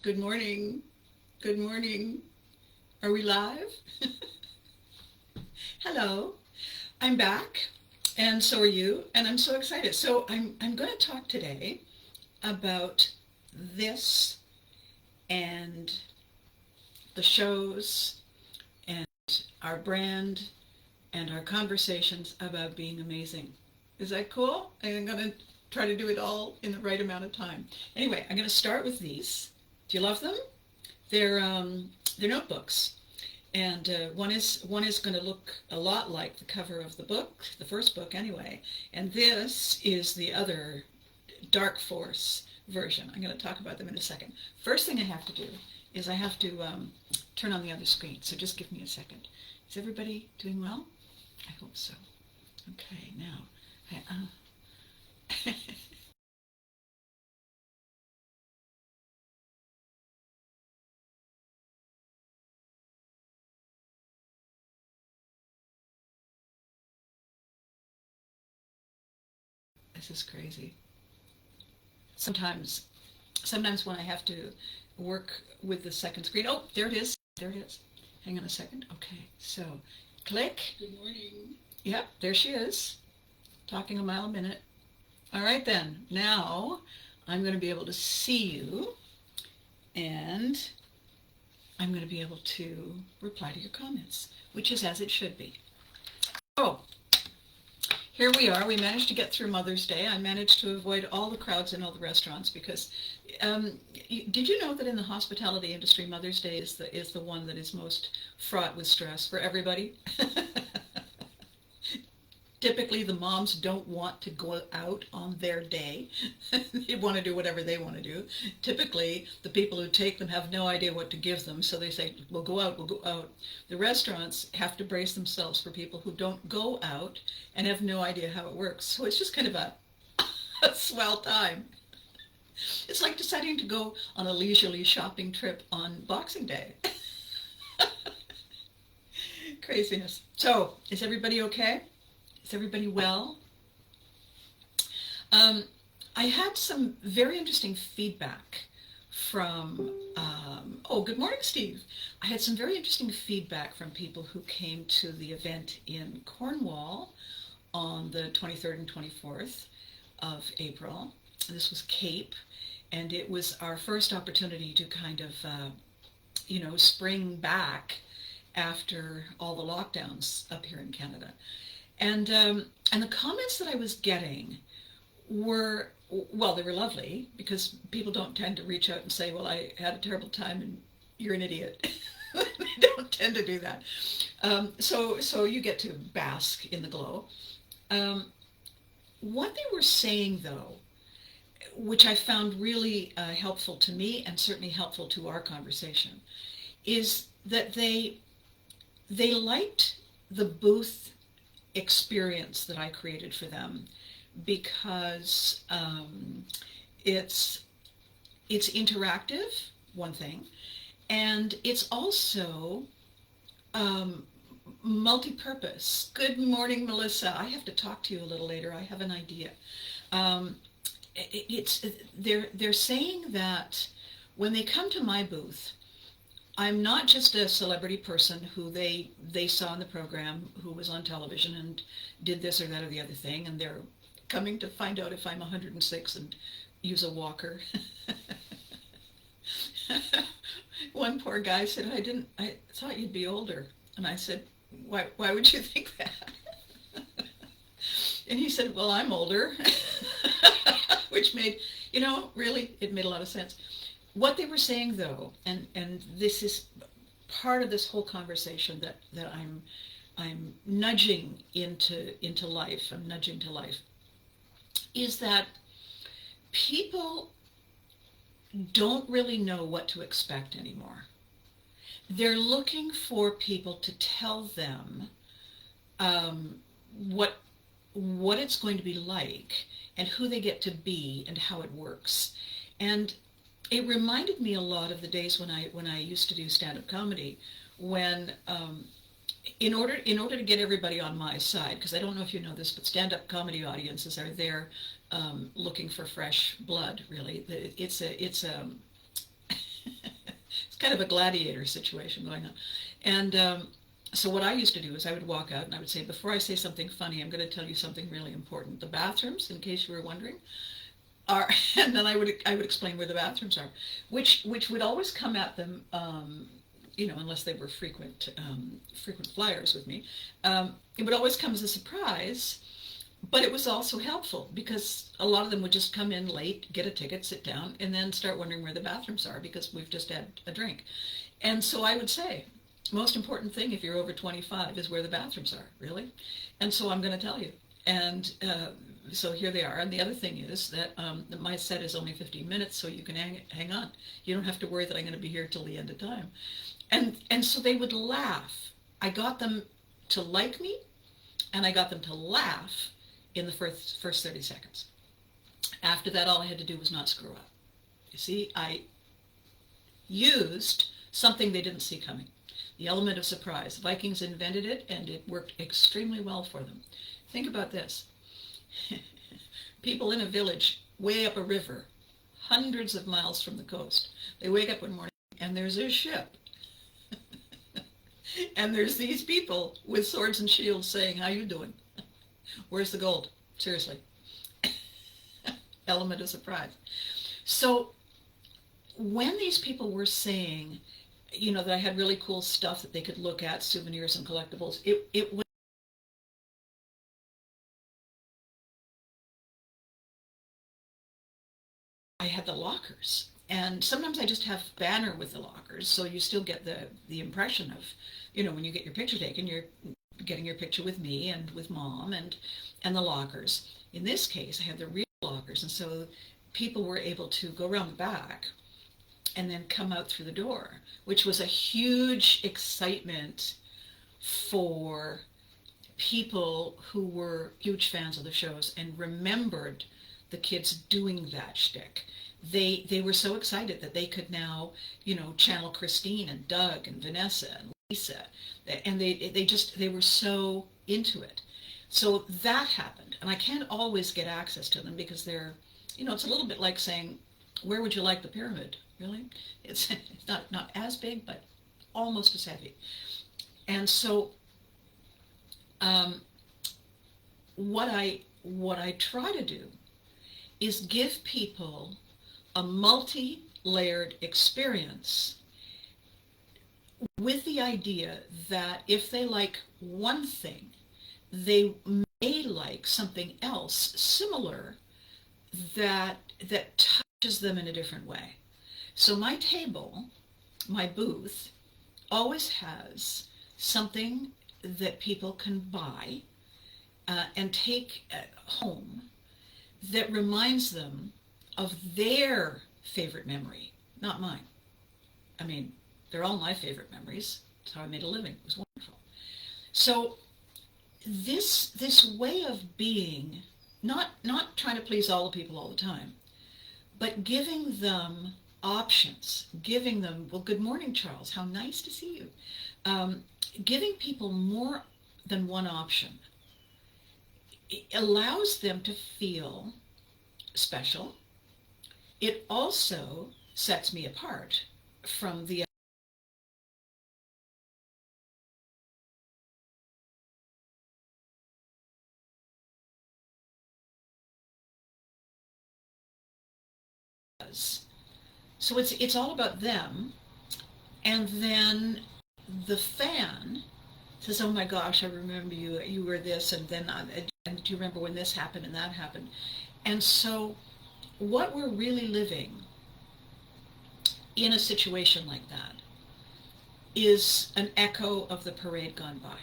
Good morning. Good morning. Are we live? Hello. I'm back, and so are you, and I'm so excited. So I'm going to talk today about this and the shows and our brand and our conversations about being amazing. Is that cool? I'm going to try to do it all in the right amount of time. Anyway, I'm going to start with these. Do you love them? They're notebooks, and one is going to look a lot like the cover of the book, the first book anyway, and this is the other Dark Force version. I'm going to talk about them in a second. First thing I have to do is I have to turn on the other screen, so just give me a second. Is everybody doing well? I hope so. Okay, now, this is crazy. Sometimes, sometimes when I have to work with the second screen, oh, there it is. There it is. Hang on a second. Okay, so click. Good morning. Yep, there she is, talking a mile a minute. All right then, now I'm going to be able to see you, and I'm going to be able to reply to your comments, which is as it should be. Oh, here we are. We managed to get through Mother's Day. I managed to avoid all the crowds in all the restaurants because did you know that in the hospitality industry, Mother's Day is the one that is most fraught with stress for everybody? Typically, the moms don't want to go out on their day. They want to do whatever they want to do. Typically, the people who take them have no idea what to give them, so they say, we'll go out, we'll go out. The restaurants have to brace themselves for people who don't go out and have no idea how it works. So it's just kind of a swell time. It's like deciding to go on a leisurely shopping trip on Boxing Day. Craziness. So, is everybody okay? Is everybody well? I had some very interesting feedback from, oh, good morning, Steve. I had some very interesting feedback from people who came to the event in Cornwall on the 23rd and 24th of April. This was Cape, and it was our first opportunity to kind of, spring back after all the lockdowns up here in Canada. And the comments that I was getting were, well, they were lovely because people don't tend to reach out and say, well, I had a terrible time and you're an idiot. They don't tend to do that. So you get to bask in the glow. What they were saying, though, which I found really helpful to me and certainly helpful to our conversation, is that they liked the booth experience that I created for them because it's interactive, one thing, and it's also multi-purpose. Good morning, Melissa. I have to talk to you a little later. I have an idea. They're saying that when they come to my booth, I'm not just a celebrity person who they saw in the program, who was on television and did this or that or the other thing, and they're coming to find out if I'm 106 and use a walker. One poor guy said, I thought you'd be older. And I said, why would you think that? And he said, well, I'm older. Which made, really, it made a lot of sense. What they were saying, though, and this is part of this whole conversation that I'm nudging into life, I'm nudging to life, is that people don't really know what to expect anymore. They're looking for people to tell them what it's going to be like and who they get to be and how it works. And it reminded me a lot of the days when I used to do stand-up comedy, when in order to get everybody on my side, because I don't know if you know this, but stand-up comedy audiences are there looking for fresh blood. Really, it's a kind of a gladiator situation going on. And so what I used to do is I would walk out and I would say, before I say something funny, I'm going to tell you something really important. The bathrooms, in case you were wondering, are, and then I would explain where the bathrooms are, which would always come at them, unless they were frequent flyers with me. It would always come as a surprise, but it was also helpful because a lot of them would just come in late, get a ticket, sit down, and then start wondering where the bathrooms are because we've just had a drink. And so I would say, most important thing if you're over 25 is where the bathrooms are, really? And so I'm going to tell you. And so here they are. And the other thing is that my set is only 15 minutes, so you can hang on. You don't have to worry that I'm going to be here till the end of time. And so they would laugh. I got them to like me, and I got them to laugh in the first 30 seconds. After that, all I had to do was not screw up. You see, I used something they didn't see coming. The element of surprise. Vikings invented it, and it worked extremely well for them. Think about this. People in a village way up a river, hundreds of miles from the coast. They wake up one morning, and there's a ship. And there's these people with swords and shields saying, how you doing? Where's the gold? Seriously. Element of surprise. So when these people were saying, that I had really cool stuff that they could look at, souvenirs and collectibles, it was I had the lockers. And sometimes I just have banner with the lockers, so you still get the impression of, when you get your picture taken, you're getting your picture with me and with Mom and the lockers. In this case, I had the real lockers, and so people were able to go around the back and then come out through the door, which was a huge excitement for people who were huge fans of the shows and remembered the kids doing that shtick. They were so excited that they could now, channel Christine and Doug and Vanessa and Lisa, and they were so into it. So that happened, and I can't always get access to them because they're, it's a little bit like saying, where would you like the pyramid? Really? It's not as big, but almost as heavy. And so what I try to do is give people a multi-layered experience with the idea that if they like one thing, they may like something else similar that touches them in a different way. So my table, my booth, always has something that people can buy and take home that reminds them of their favorite memory, not mine. I mean, they're all my favorite memories. It's how I made a living. It was wonderful. So this way of being, not trying to please all the people all the time, but giving them options, giving them, well, good morning, Charles. How nice to see you. Giving people more than one option. It allows them to feel special. It also sets me apart from the others. So it's all about them, and then the fan says, oh my gosh, I remember you were this, and then and do you remember when this happened and that happened? And so what we're really living in a situation like that is an echo of the parade gone by.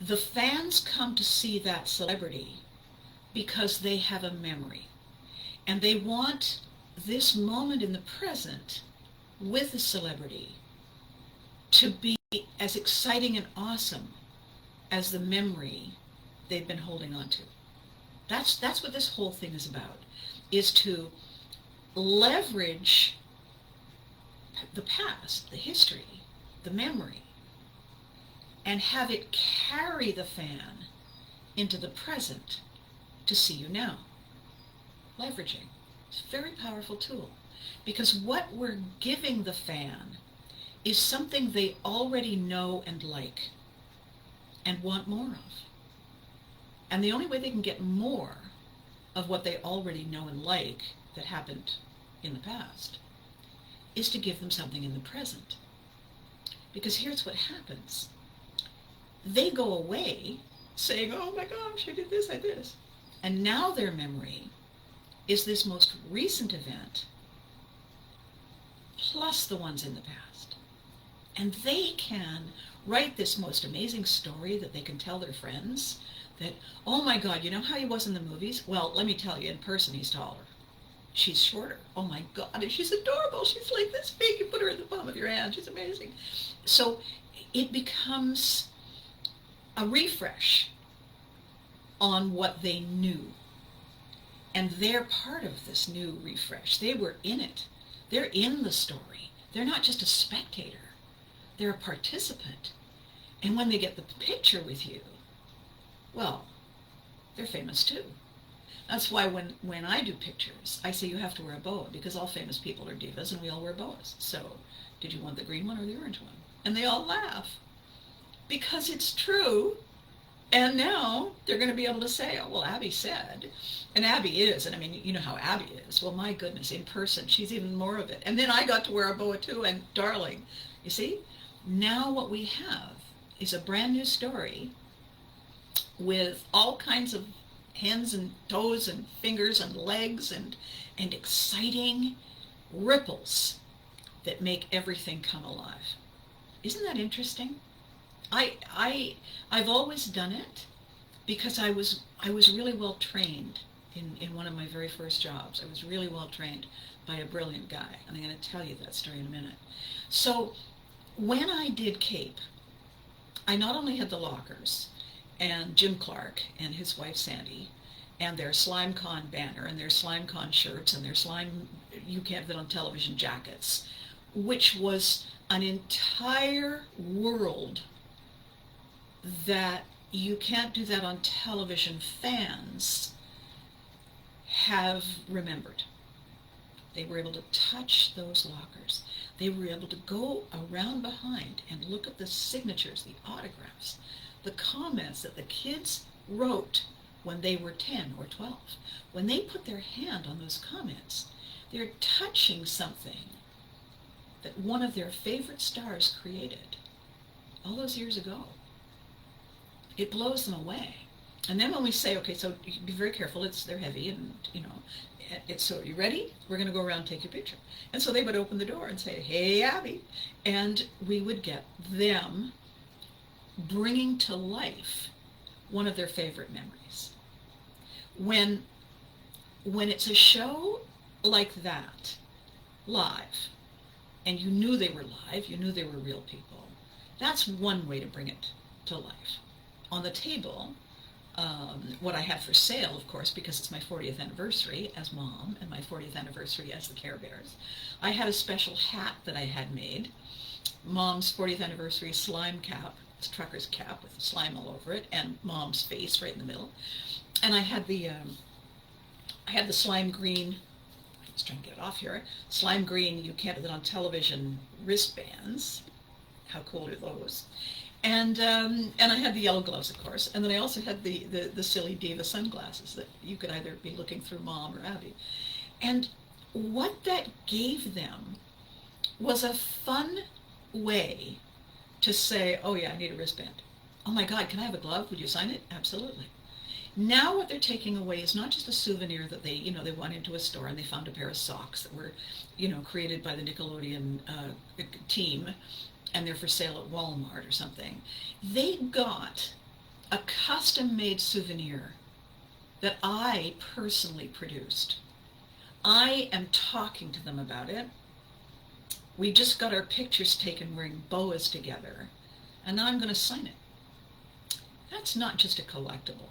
The fans come to see that celebrity because they have a memory, and they want this moment in the present with the celebrity to be as exciting and awesome as the memory they've been holding on to. That's what this whole thing is about, is to leverage the past, the history, the memory, and have it carry the fan into the present to see you now. Leveraging. It's a very powerful tool. Because what we're giving the fan is something they already know and like and want more of. And the only way they can get more of what they already know and like that happened in the past is to give them something in the present. Because here's what happens. They go away saying, oh my gosh, I did this, I did this. And now their memory is this most recent event plus the ones in the past. And they can write this most amazing story that they can tell their friends that, oh my God, you know how he was in the movies? Well, let me tell you, in person he's taller. She's shorter. Oh my God, and she's adorable. She's like this big. You put her in the palm of your hand. She's amazing. So it becomes a refresh on what they knew. And they're part of this new refresh. They were in it. They're in the story. They're not just a spectator. They're a participant. And when they get the picture with you, well, they're famous too. That's why when I do pictures, I say you have to wear a boa, because all famous people are divas and we all wear boas. So, did you want the green one or the orange one? And they all laugh. Because it's true. And now they're going to be able to say, oh, well, Abby said. And Abby is, and I mean, you know how Abby is. Well, my goodness, in person, she's even more of it. And then I got to wear a boa too, and darling, you see? Now what we have is a brand new story with all kinds of hands and toes and fingers and legs and exciting ripples that make everything come alive. Isn't that interesting? I've always done it because I was really well trained in one of my very first jobs. I was really well trained by a brilliant guy, and I'm going to tell you that story in a minute. So when I did Cape, I not only had the Lockers and Jim Clark and his wife Sandy and their SlimeCon banner and their SlimeCon shirts and their Slime You Can't Fit on Television jackets, which was an entire world that You Can't Do That on Television fans have remembered. They were able to touch those lockers. They were able to go around behind and look at the signatures, the autographs, the comments that the kids wrote when they were 10 or 12. When they put their hand on those comments, they're touching something that one of their favorite stars created all those years ago. It blows them away. And then when we say, okay, so be very careful, they're heavy, and so are you ready? We're going to go around and take your picture. And so they would open the door and say, hey, Abby. And we would get them bringing to life one of their favorite memories. When it's a show like that, live, and you knew they were live, you knew they were real people, that's one way to bring it to life. On the table, what I had for sale, of course, because it's my 40th anniversary as mom and my 40th anniversary as the Care Bears, I had a special hat that I had made, Mom's 40th anniversary slime cap. It's a trucker's cap with slime all over it, and Mom's face right in the middle. And I had the slime green, let's try and get it off here, slime green You Can't Do That on Television wristbands. How cool are those? And I had the yellow gloves, of course, and then I also had the silly diva sunglasses that you could either be looking through Mom or Abby. And what that gave them was a fun way to say, oh yeah, I need a wristband. Oh my God, can I have a glove? Would you sign it? Absolutely. Now what they're taking away is not just a souvenir that they went into a store and they found a pair of socks that were, created by the Nickelodeon team, and they're for sale at Walmart or something. They got a custom-made souvenir that I personally produced. I am talking to them about it. We just got our pictures taken wearing boas together, and now I'm going to sign it. That's not just a collectible.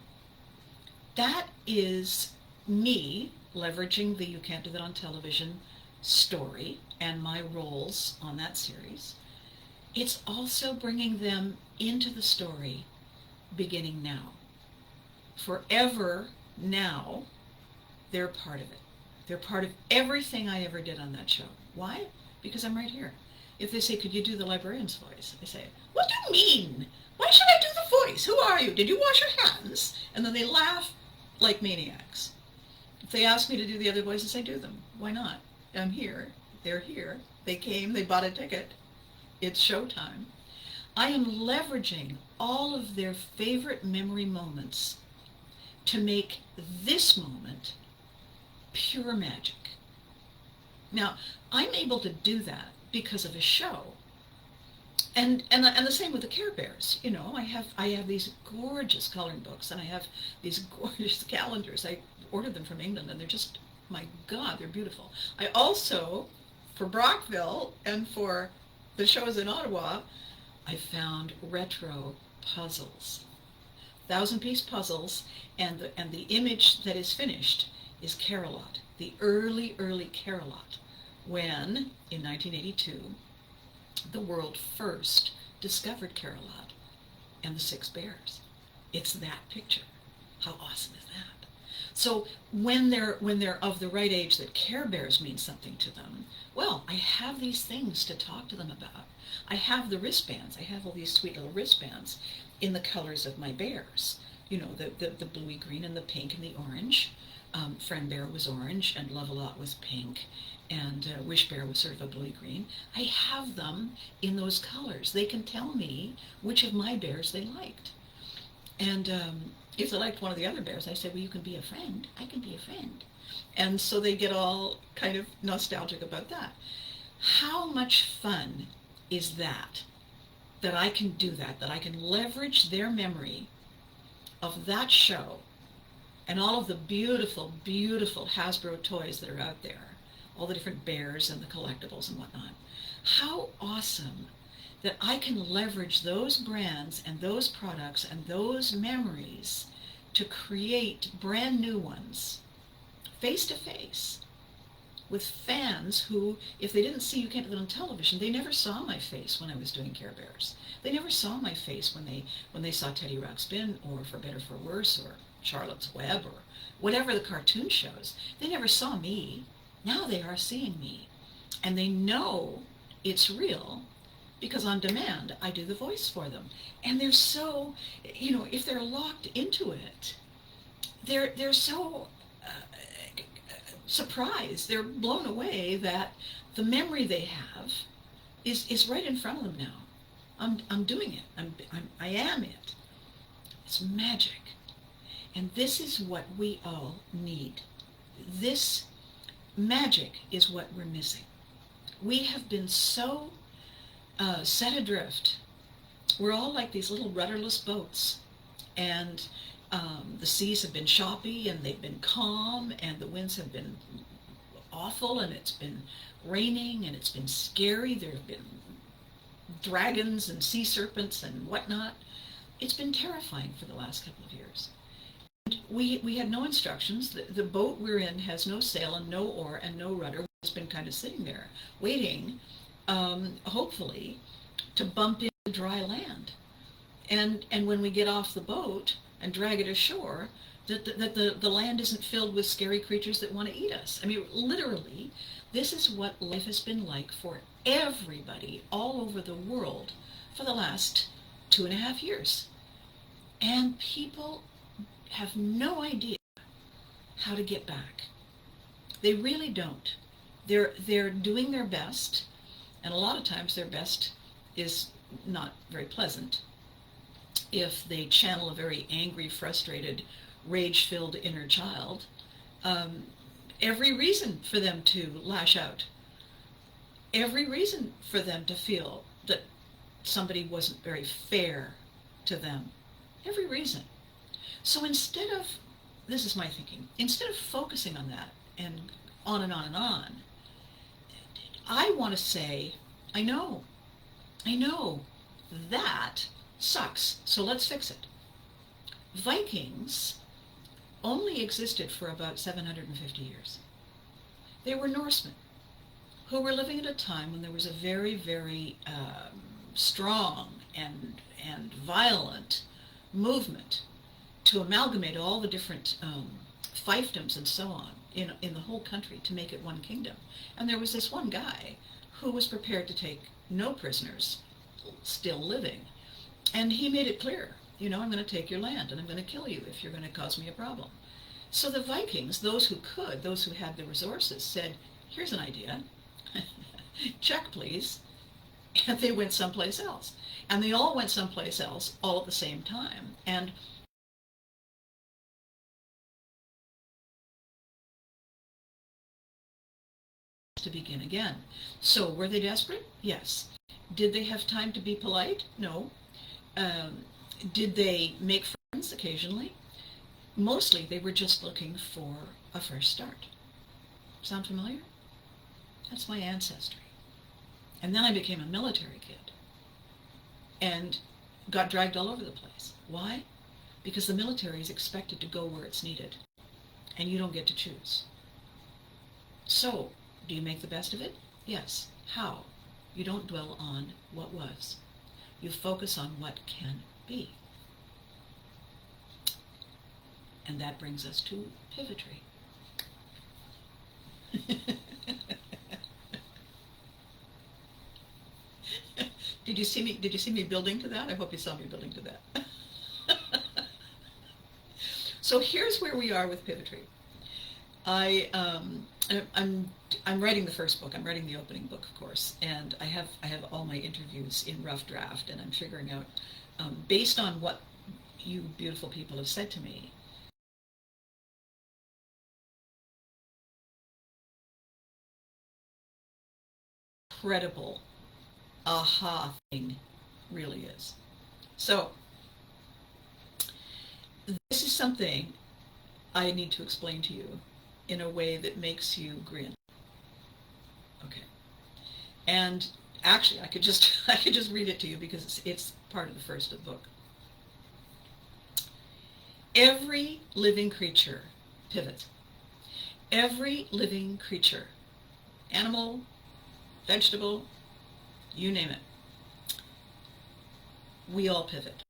That is me leveraging the You Can't Do That on Television story and my roles on that series. It's also bringing them into the story beginning now. Forever now, they're part of it. They're part of everything I ever did on that show. Why? Because I'm right here. If they say, could you do the librarian's voice? I say, what do you mean? Why should I do the voice? Who are you? Did you wash your hands? And then they laugh like maniacs. If they ask me to do the other voices, I do them. Why not? I'm here. They're here. They came. They bought a ticket. It's showtime. I am leveraging all of their favorite memory moments to make this moment pure magic. Now, I'm able to do that because of a show. And the same with the Care Bears. You know, I have these gorgeous coloring books, and I have these gorgeous calendars. I ordered them from England, and they're just, my God, they're beautiful. I also, for Brockville and for the shows in Ottawa, I found retro puzzles, 1,000-piece puzzles, and the image that is finished is Care-a-Lot, the early Care-a-Lot, when in 1982 the world first discovered Care-a-Lot and the 6 bears. It's that picture. How awesome is that? So when they're of the right age that Care Bears mean something to them, well, I have these things to talk to them about. I have the wristbands. I have all these sweet little wristbands in the colors of my bears. You know, the bluey green and the pink and the orange. Friend Bear was orange, and Love-a-Lot was pink, and Wish Bear was sort of a bluey green. I have them in those colors. They can tell me which of my bears they liked. And if they liked one of the other bears, I said, well, you can be a friend. I can be a friend. And so they get all kind of nostalgic about that. How much fun is that I can do that I can leverage their memory of that show and all of the beautiful, beautiful Hasbro toys that are out there, all the different bears and the collectibles and whatnot. How awesome that I can leverage those brands and those products and those memories to create brand new ones, face to face, with fans who, if they didn't see You Can't Do It on television, they never saw my face when I was doing Care Bears. They never saw my face when they saw Teddy Ruxpin or For Better For Worse or Charlotte's Web or whatever the cartoon shows. They never saw me. Now they are seeing me. And they know it's real because on demand I do the voice for them. And they're so, you know, if they're locked into it, they're so surprised, they're blown away that the memory they have is right in front of them now. I'm doing it. I am it. It's magic. And this is what we all need. This magic is what we're missing. We have been so set adrift. We're all like these little rudderless boats, and the seas have been choppy and they've been calm, and the winds have been awful, and it's been raining and it's been scary. There have been dragons and sea serpents and whatnot. It's been terrifying for the last couple of years. And we had no instructions. The boat we're in has no sail and no oar and no rudder. It's been kind of sitting there waiting, hopefully, to bump into dry land. And when we get off the boat and drag it ashore, that the land isn't filled with scary creatures that want to eat us. I mean, literally, this is what life has been like for everybody all over the world for the last 2.5 years. And people have no idea how to get back. They really don't. They're doing their best, and a lot of times their best is not very pleasant. If they channel a very angry, frustrated, rage-filled inner child, every reason for them to lash out. Every reason for them to feel that somebody wasn't very fair to them. Every reason. So instead of, this is my thinking, instead of focusing on that and on and on and on, I want to say, I know, that sucks, so let's fix it. Vikings only existed for about 750 years. They were Norsemen who were living at a time when there was a very, very strong and violent movement to amalgamate all the different fiefdoms and so on in the whole country to make it one kingdom. And there was this one guy who was prepared to take no prisoners still living. And he made it clear, I'm going to take your land and I'm going to kill you if you're going to cause me a problem. So the Vikings, those who could, those who had the resources, said, here's an idea. Check, please. And they went someplace else. And they all went someplace else all at the same time. And to begin again. So were they desperate? Yes. Did they have time to be polite? No. Did they make friends occasionally? Mostly they were just looking for a fresh start. Sound familiar? That's my ancestry. And then I became a military kid and got dragged all over the place. Why? Because the military is expected to go where it's needed, and you don't get to choose. So, do you make the best of it? Yes. How? You don't dwell on what was. You focus on what can be. And that brings us to pivotry. Did you see me building to that? I hope you saw me building to that. So here's where we are with pivotry. I'm writing the first book. I'm writing the opening book, of course, and I have all my interviews in rough draft, and I'm figuring out, based on what you beautiful people have said to me, incredible aha thing really is. So this is something I need to explain to you in a way that makes you grin. Okay. And actually I could just read it to you because it's part of the first of the book. Every living creature pivots. Every living creature, animal, vegetable, you name it, we all pivot.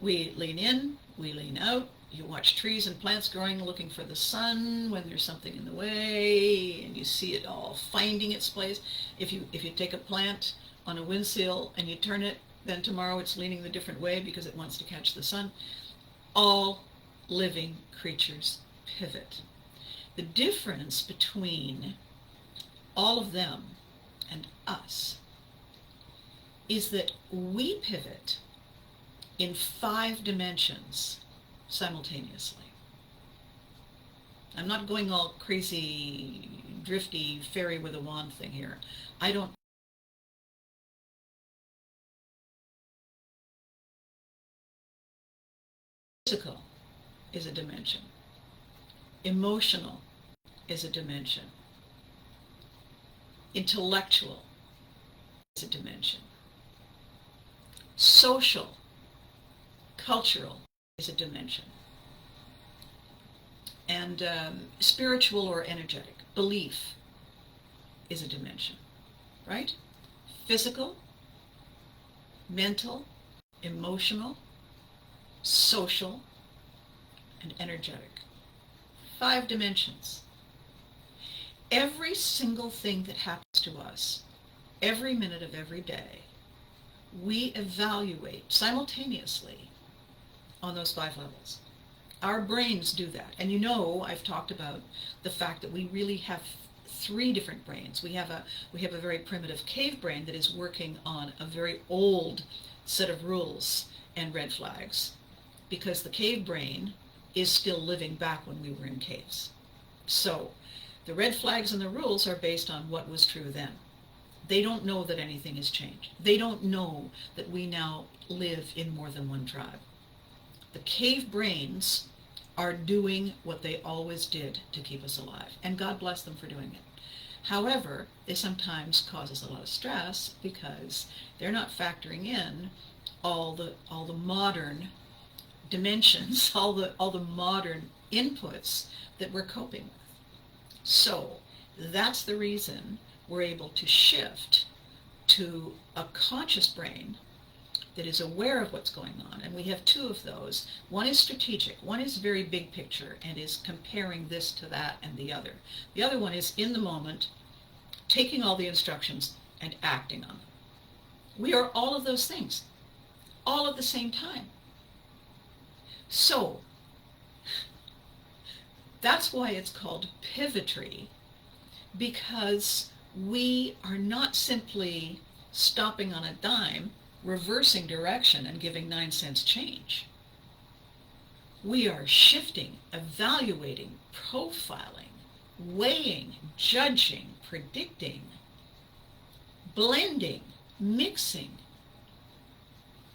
We lean in, we lean out. You watch trees and plants growing, looking for the sun when there's something in the way, and you see it all finding its place. If you take a plant on a windsill and you turn it, then tomorrow it's leaning the different way because it wants to catch the sun. All living creatures pivot. The difference between all of them and us is that we pivot in 5 dimensions simultaneously. I'm not going all crazy, drifty, fairy with a wand thing here. I don't. Physical is a dimension. Emotional is a dimension. Intellectual is a dimension. Social, cultural is a dimension. And spiritual or energetic, belief is a dimension, right? Physical, mental, emotional, social, and energetic. 5 dimensions. Every single thing that happens to us, every minute of every day, we evaluate simultaneously on those 5 levels. Our brains do that. And I've talked about the fact that we really have 3 different brains. We have a very primitive cave brain that is working on a very old set of rules and red flags, because the cave brain is still living back when we were in caves. So the red flags and the rules are based on what was true then. They don't know that anything has changed. They don't know that we now live in more than one tribe. The cave brains are doing what they always did to keep us alive, and God bless them for doing it. However, they sometimes cause us a lot of stress because they're not factoring in all the modern dimensions, all the modern inputs that we're coping with. So that's the reason we're able to shift to a conscious brain that is aware of what's going on. And we have two of those. One is strategic. One is very big picture and is comparing this to that and the other. The other one is in the moment, taking all the instructions and acting on them. We are all of those things, all at the same time. So, that's why it's called pivotry, because we are not simply stopping on a dime, reversing direction and giving 9 cents change. We are shifting, evaluating, profiling, weighing, judging, predicting, blending, mixing,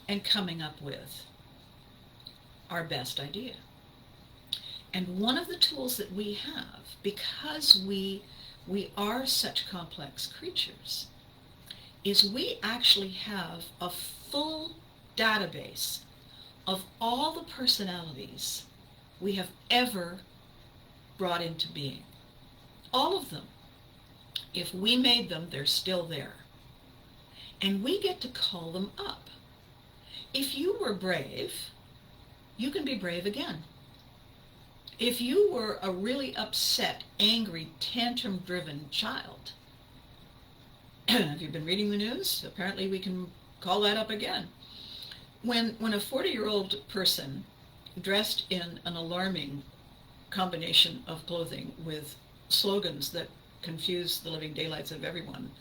and coming up with our best idea. And one of the tools that we have, because we are such complex creatures, is we actually have a full database of all the personalities we have ever brought into being. All of them. If we made them, they're still there. And we get to call them up. If you were brave, you can be brave again. If you were a really upset, angry, tantrum-driven child, have you been reading the news? Apparently we can call that up again. When a 40-year-old person dressed in an alarming combination of clothing with slogans that confuse the living daylights of everyone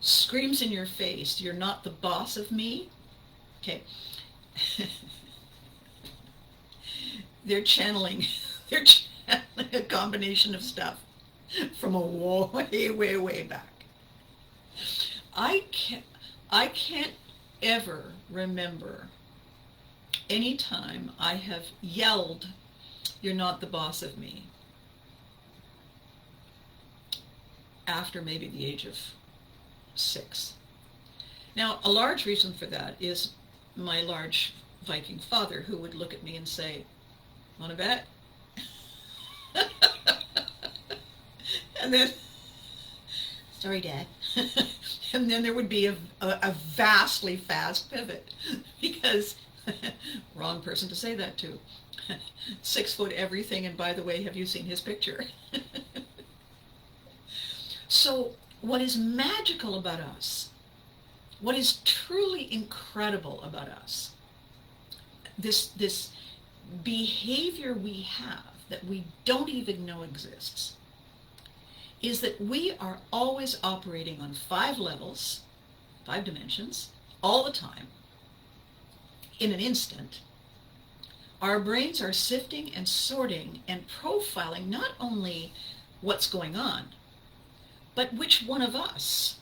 screams in your face, "You're not the boss of me." Okay. They're channeling a combination of stuff from a way back. I can't ever remember any time I have yelled, "You're not the boss of me," after maybe the age of 6. Now, a large reason for that is my large Viking father, who would look at me and say, "Want to bet?" And then, "Sorry, Dad." And then there would be a vastly fast pivot, because wrong person to say that to. 6 foot everything, and by the way, have you seen his picture? So what is magical about us, what is truly incredible about us, this behavior we have that we don't even know exists, is that we are always operating on 5 levels, 5 dimensions, all the time, in an instant. Our brains are sifting and sorting and profiling not only what's going on, but which one of us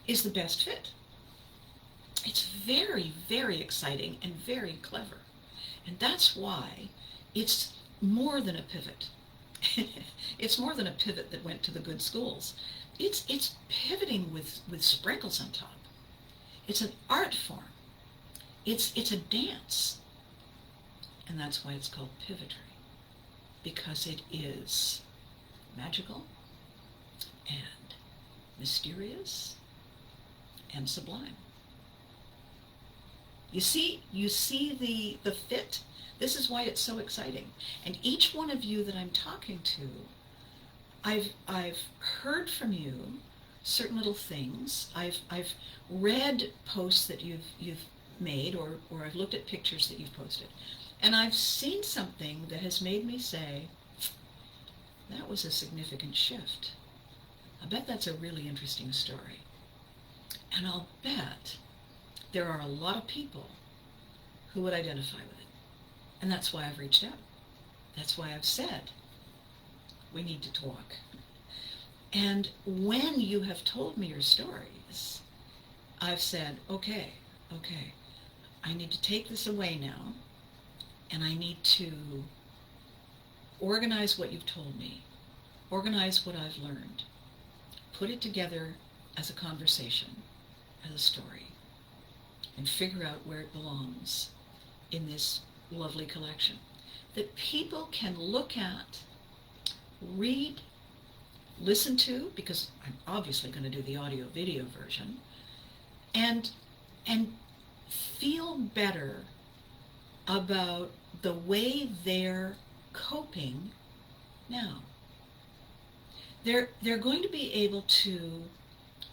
is the best fit. It's very, very exciting and very clever. And that's why it's more than a pivot. It's more than a pivot that went to the good schools. It's pivoting with sprinkles on top. It's an art form. It's a dance. And that's why it's called pivotry, because it is magical and mysterious and sublime. You see the fit? This is why it's so exciting. And each one of you that I'm talking to, I've heard from you certain little things. I've read posts that you've made, or I've looked at pictures that you've posted. And I've seen something that has made me say, that was a significant shift. I bet that's a really interesting story. And I'll bet there are a lot of people who would identify with it. And that's why I've reached out. That's why I've said, we need to talk. And when you have told me your stories, I've said, okay, I need to take this away now, and I need to organize what you've told me, organize what I've learned, put it together as a conversation, as a story, and figure out where it belongs in this lovely collection that people can look at, read, listen to, because I'm obviously going to do the audio-video version, and feel better about the way they're coping now. They're going to be able to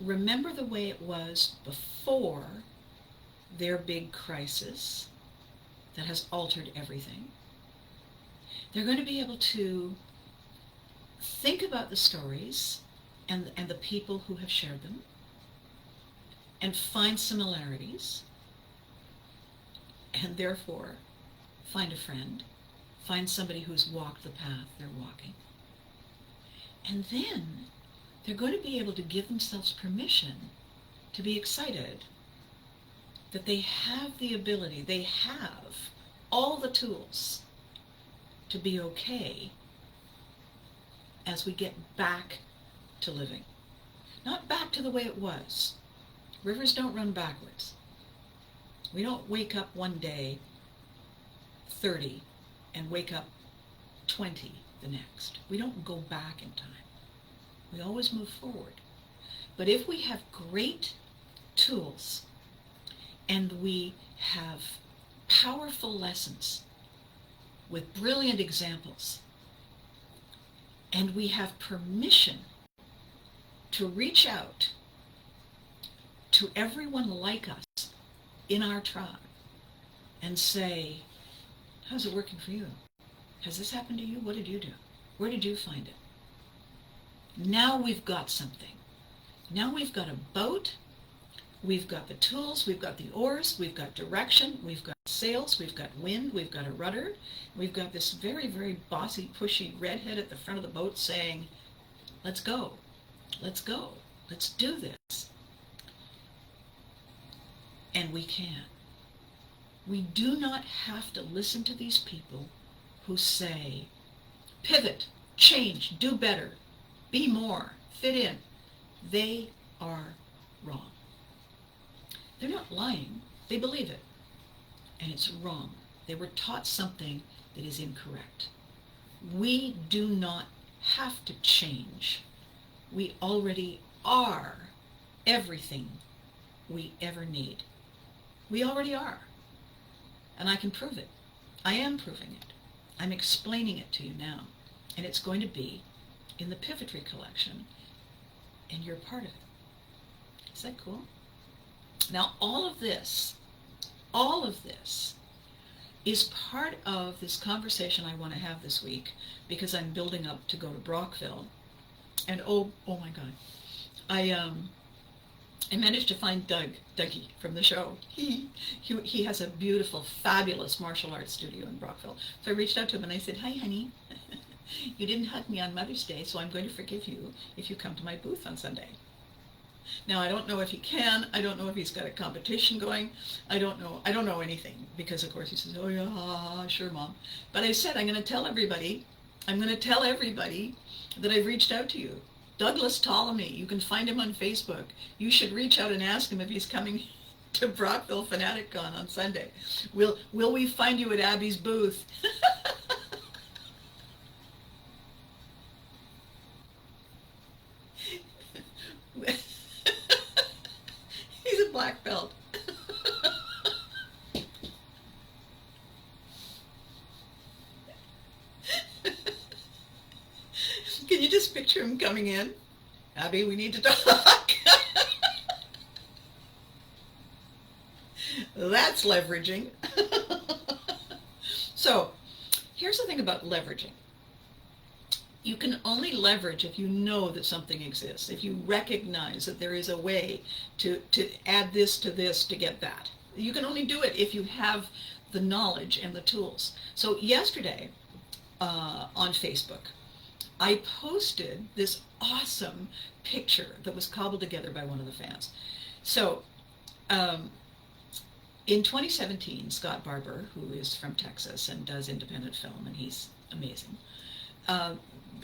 remember the way it was before their big crisis that has altered everything. They're going to be able to think about the stories and the people who have shared them and find similarities, and therefore find a friend, find somebody who's walked the path they're walking. And then they're going to be able to give themselves permission to be excited that they have the ability, they have all the tools to be okay as we get back to living. Not back to the way it was. Rivers don't run backwards. We don't wake up one day 30 and wake up 20 the next. We don't go back in time. We always move forward. But if we have great tools and we have powerful lessons with brilliant examples, and we have permission to reach out to everyone like us in our tribe and say, how's it working for you? Has this happened to you? What did you do? Where did you find it? Now we've got something. Now we've got a boat, we've got the tools, we've got the oars, we've got direction, we've got sails, we've got wind, we've got a rudder, we've got this very, very bossy, pushy redhead at the front of the boat saying, let's go, let's go, let's do this. And we can. We do not have to listen to these people who say, pivot, change, do better, be more, fit in. They are wrong. They're not lying. They believe it. And it's wrong. They were taught something that is incorrect. We do not have to change. We already are everything we ever need. We already are. And I can prove it. I am proving it. I'm explaining it to you now. And it's going to be in the Pivotry collection, and you're part of it. Is that cool? Now, all of this is part of this conversation I want to have this week, because I'm building up to go to Brockville. And oh my God, I managed to find Dougie from the show. He has a beautiful, fabulous martial arts studio in Brockville. So I reached out to him and I said, hi, honey. You didn't hug me on Mother's Day, so I'm going to forgive you if you come to my booth on Sunday. Now, I don't know if he can. I don't know if he's got a competition going. I don't know anything, because, of course, he says, oh, yeah, sure, Mom. But I said, I'm going to tell everybody that I've reached out to you. Douglas Ptolemy, you can find him on Facebook. You should reach out and ask him if he's coming to Brockville FanaticCon on Sunday. Will we find you at Abby's booth? He's a black belt. Can you just picture him coming in? Abby, we need to talk. That's leveraging. So, here's the thing about leveraging. You can only leverage if you know that something exists, if you recognize that there is a way to add this to get that. You can only do it if you have the knowledge and the tools. So yesterday on Facebook, I posted this awesome picture that was cobbled together by one of the fans. So in 2017, Scott Barber, who is from Texas and does independent film, and he's amazing,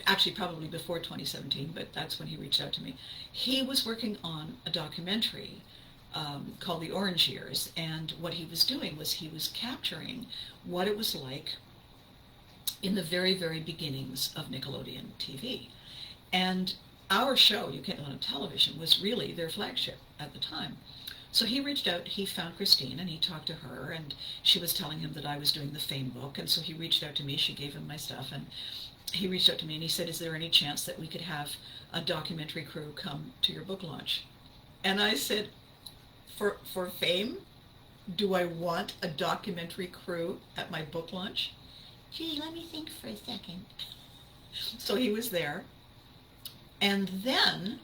actually probably before 2017, but that's when he reached out to me. He was working on a documentary called The Orange Years, and what he was doing was he was capturing what it was like in the very, very beginnings of Nickelodeon TV. And our show, You Can't Go on Television, was really their flagship. at the time. So he reached out, he found Christine, and he talked to her, and she was telling him that I was doing the Fame book, and so he reached out to me, she gave him my stuff, and he reached out to me and he said, is there any chance that we could have a documentary crew come to your book launch? And I said, for Fame? Do I want a documentary crew at my book launch? Gee, let me think for a second. So he was there, and then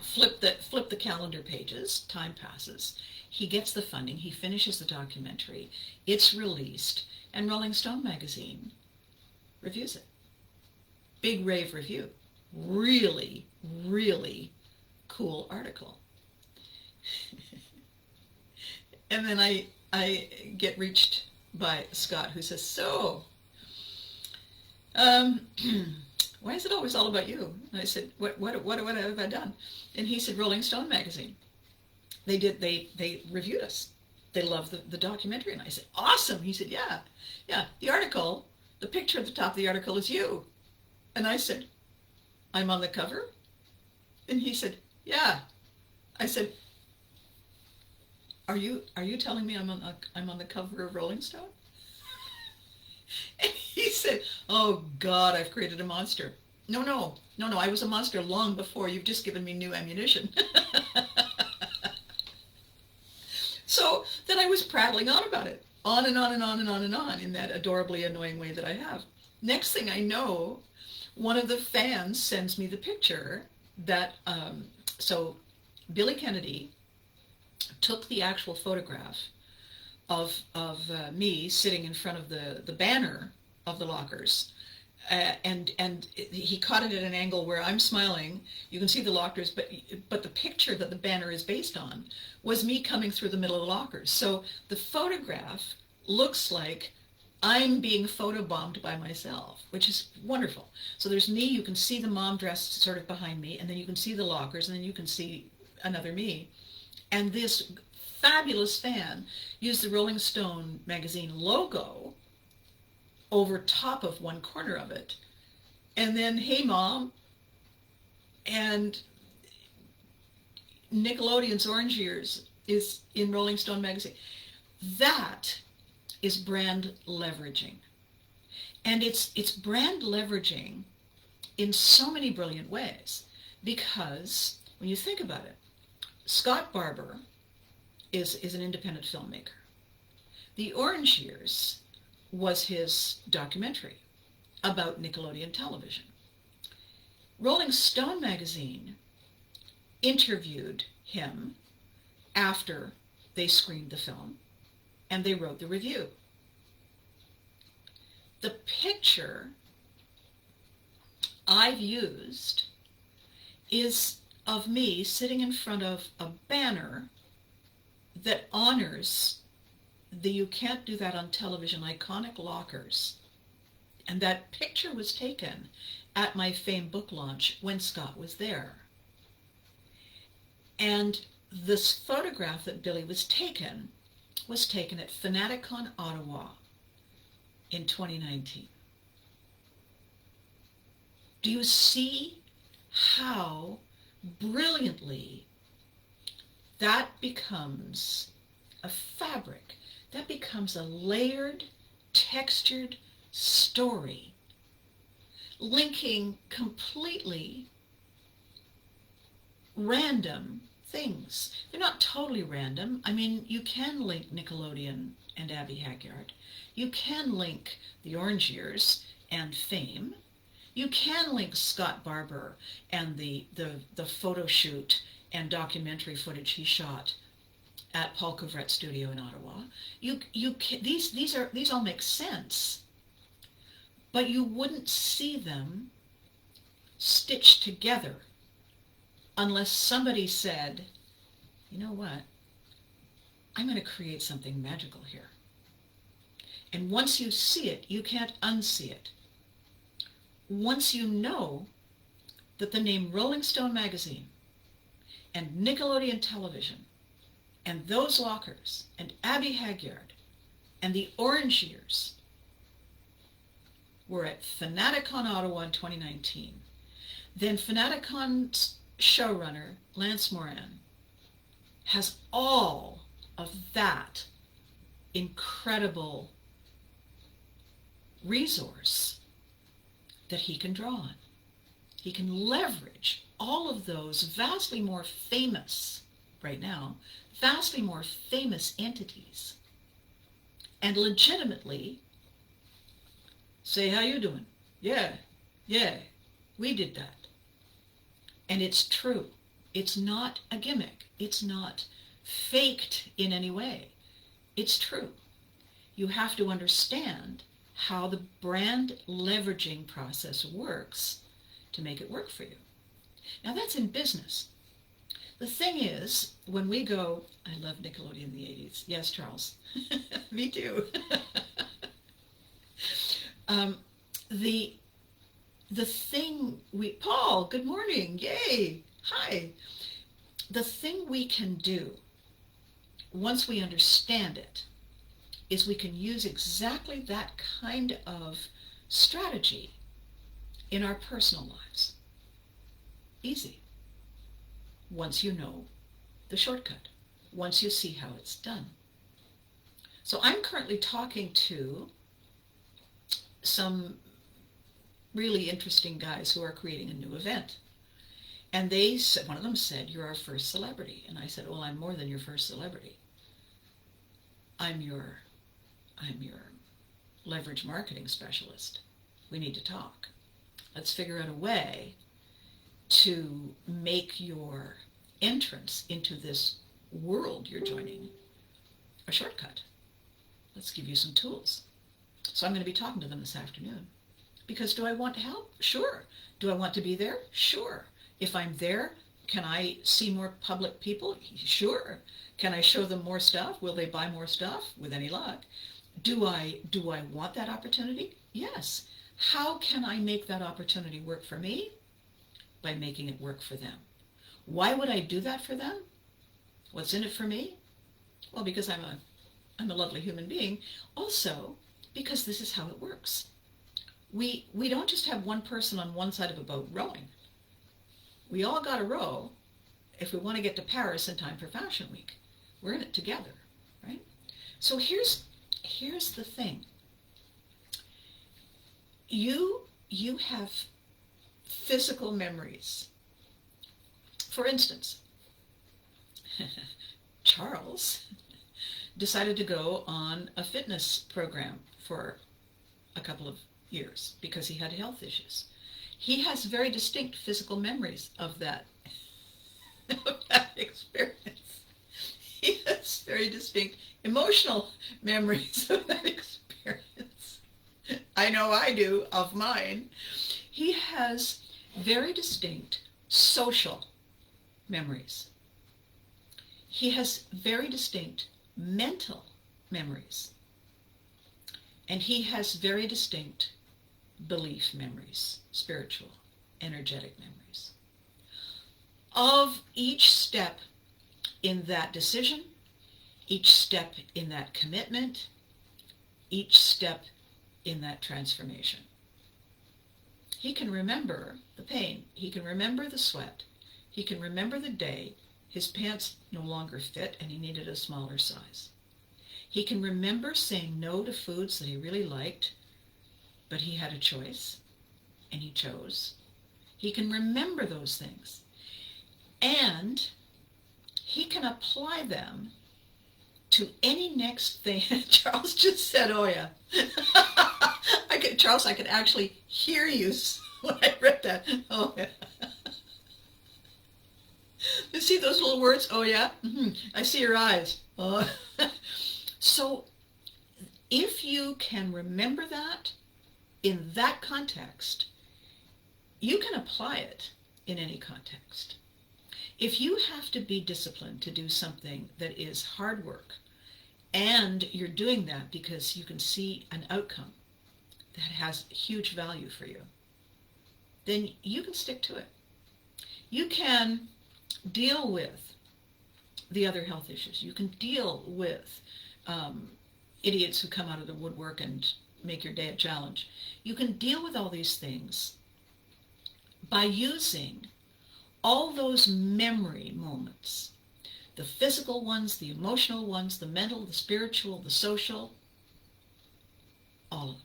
flip the calendar pages. Time passes. He gets the funding. He finishes the documentary. It's released, and Rolling Stone magazine reviews it. Big rave review. Really, really cool article. And then I get reached by Scott, who says, so, why is it always all about you? And I said, what have I done? And he said, Rolling Stone magazine. They reviewed us. They loved the documentary. And I said, awesome. He said, yeah. The article, the picture at the top of the article is you. And I said, I'm on the cover? And he said, yeah. I said, Are you telling me I'm on the cover of Rolling Stone? And he said, oh God, I've created a monster. No, I was a monster long before. You've just given me new ammunition. So then I was prattling on about it, on and on and on and on and on, in that adorably annoying way that I have. Next thing I know, one of the fans sends me the picture that, so Billy Kennedy took the actual photograph of me sitting in front of the banner of the lockers, and he caught it at an angle where I'm smiling. You can see the lockers, but the picture that the banner is based on was me coming through the middle of the lockers. So the photograph looks like I'm being photobombed by myself, which is wonderful. So there's me, you can see the mom dressed sort of behind me, and then you can see the lockers, and then you can see another me. And this fabulous fan used the Rolling Stone magazine logo over top of one corner of it. And then, hey mom, and Nickelodeon's Orange Years is in Rolling Stone magazine. That is brand leveraging. And it's brand leveraging in so many brilliant ways, because when you think about it, Scott Barber is an independent filmmaker. The Orange Years was his documentary about Nickelodeon television. Rolling Stone magazine interviewed him after they screened the film, and they wrote the review. The picture I've used is of me sitting in front of a banner that honors the You Can't Do That on Television iconic lockers. And that picture was taken at my Fame book launch when Scott was there. And this photograph that Billy was taken at Fanaticon Ottawa in 2019. Do you see how brilliantly that becomes a fabric? That becomes a layered, textured story, linking completely random things. They're not totally random. I mean, you can link Nickelodeon and Abby Hagyard. You can link the Orange Years and Fame. You can link Scott Barber and the photo shoot and documentary footage he shot at Paul Couvret's studio in Ottawa. These all make sense, but you wouldn't see them stitched together unless somebody said, you know what, I'm going to create something magical here. And once you see it, you can't unsee it. Once you know that the name Rolling Stone magazine and Nickelodeon television and those lockers and Abby Hagyard and the Orange Years were at Fanaticon Ottawa in 2019, then Fanaticon showrunner, Lance Moran, has all of that incredible resource that he can draw on. He can leverage all of those vastly more famous, right now, vastly more famous entities and legitimately say, how you doing? Yeah, we did that. And it's true. It's not a gimmick. It's not faked in any way. It's true. You have to understand how the brand leveraging process works to make it work for you. Now that's in business. The thing is, when we go, I love Nickelodeon in the 80s. Yes, Charles. Me too. The thing Paul, good morning. Yay. Hi. The thing we can do once we understand it is we can use exactly that kind of strategy in our personal lives. Easy. Once you know the shortcut, once you see how it's done. So I'm currently talking to some really interesting guys who are creating a new event. And they said, one of them said, you're our first celebrity. And I said, well, I'm more than your first celebrity. I'm your leverage marketing specialist. We need to talk. Let's figure out a way to make your entrance into this world you're joining a shortcut. Let's give you some tools. So I'm going to be talking to them this afternoon. Because do I want help? Sure. Do I want to be there? Sure. If I'm there, can I see more public people? Sure. Can I show them more stuff? Will they buy more stuff? With any luck. Do I want that opportunity? Yes. How can I make that opportunity work for me? By making it work for them. Why would I do that for them? What's in it for me? Well, because I'm a lovely human being. Also, because this is how it works. We don't just have one person on one side of a boat rowing. We all got to row if we want to get to Paris in time for Fashion Week. We're in it together, right? So here's the thing. You have physical memories. For instance, Charles decided to go on a fitness program for a couple of years because he had health issues. He has very distinct physical memories of that experience. He has very distinct emotional memories of that experience. I know I do of mine. He has very distinct social memories. He has very distinct mental memories. And he has very distinct belief memories, spiritual, energetic memories. Of each step in that decision, each step in that commitment, each step in that transformation. He can remember the pain. He can remember the sweat. He can remember the day his pants no longer fit and he needed a smaller size. He can remember saying no to foods that he really liked, but he had a choice, and he chose. He can remember those things. And he can apply them to any next thing. Charles just said, oh yeah. Charles, I could actually hear you when I read that. Oh yeah. You see those little words? Oh yeah? Mm-hmm. I see your eyes. Oh. So if you can remember that in that context, you can apply it in any context. If you have to be disciplined to do something that is hard work, and you're doing that because you can see an outcome that has huge value for you, then you can stick to it. You can deal with the other health issues. You can deal with idiots who come out of the woodwork and make your day a challenge. You can deal with all these things by using all those memory moments, the physical ones, the emotional ones, the mental, the spiritual, the social, all of them.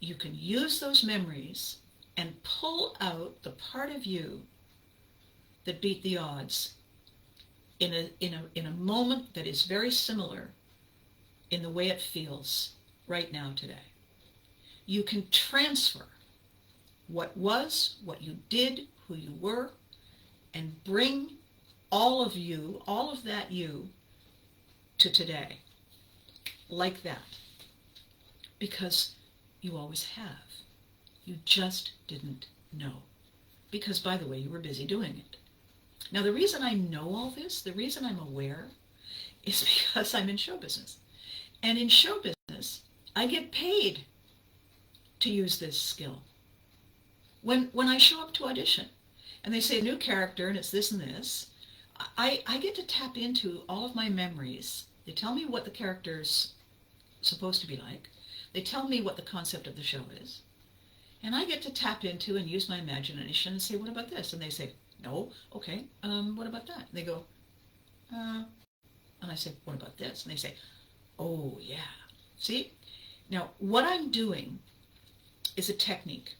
You can use those memories and pull out the part of you that beat the odds in a moment that is very similar in the way it feels right now today. You can transfer what was, what you did, who you were, and bring all of you, all of that you, to today, like that. Because you always have. You just didn't know. Because, by the way, you were busy doing it. Now, the reason I know all this, the reason I'm aware, is because I'm in show business. And in show business, I get paid to use this skill. When I show up to audition, and they say a new character, and it's this and this, I get to tap into all of my memories. They tell me what the character's supposed to be like. They tell me what the concept of the show is. And I get to tap into and use my imagination and say, what about this? And they say, no, okay, what about that? And they go, and I say, what about this? And they say, oh, yeah. See? Now, what I'm doing is a technique.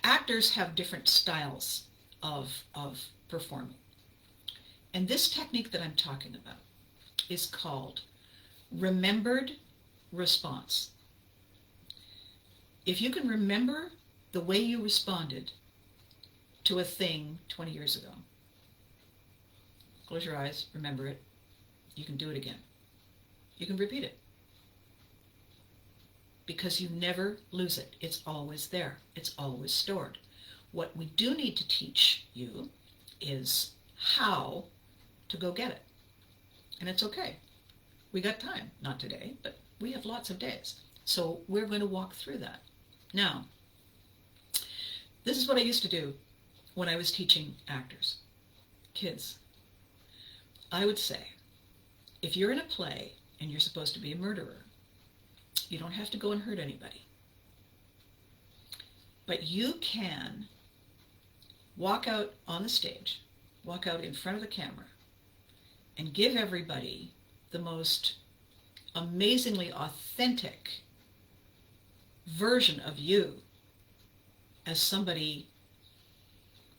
Actors have different styles of performing. And this technique that I'm talking about is called remembered response. If you can remember the way you responded to a thing 20 years ago, close your eyes, remember it, you can do it again. You can repeat it. Because you never lose it. It's always there. It's always stored. What we do need to teach you is how to go get it. And it's okay. We got time. Not today, but we have lots of days. So we're going to walk through that. Now, this is what I used to do when I was teaching actors, kids. I would say, if you're in a play and you're supposed to be a murderer, you don't have to go and hurt anybody. But you can walk out on the stage, walk out in front of the camera, and give everybody the most amazingly authentic version of you as somebody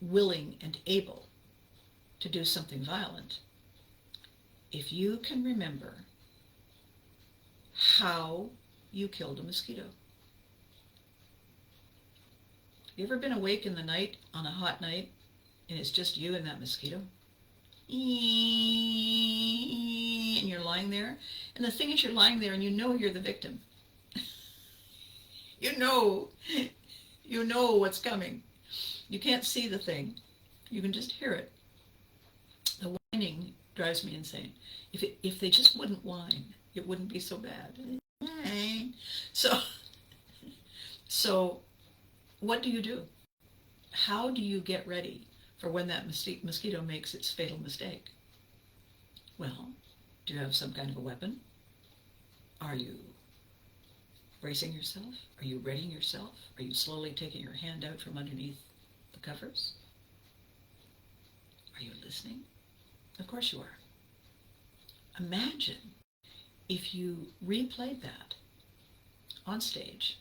willing and able to do something violent. If you can remember how you killed a mosquito. You ever been awake in the night on a hot night and it's just you and that mosquito? And you're lying there. And the thing is, you're lying there and you know you're the victim. You know what's coming. You can't see the thing. You can just hear it. The whining drives me insane. If they just wouldn't whine, it wouldn't be so bad. So what do you do? How do you get ready for when that mosquito makes its fatal mistake? Well, do you have some kind of a weapon? Are you bracing yourself? Are you readying yourself? Are you slowly taking your hand out from underneath the covers? Are you listening? Of course you are. Imagine if you replayed that on stage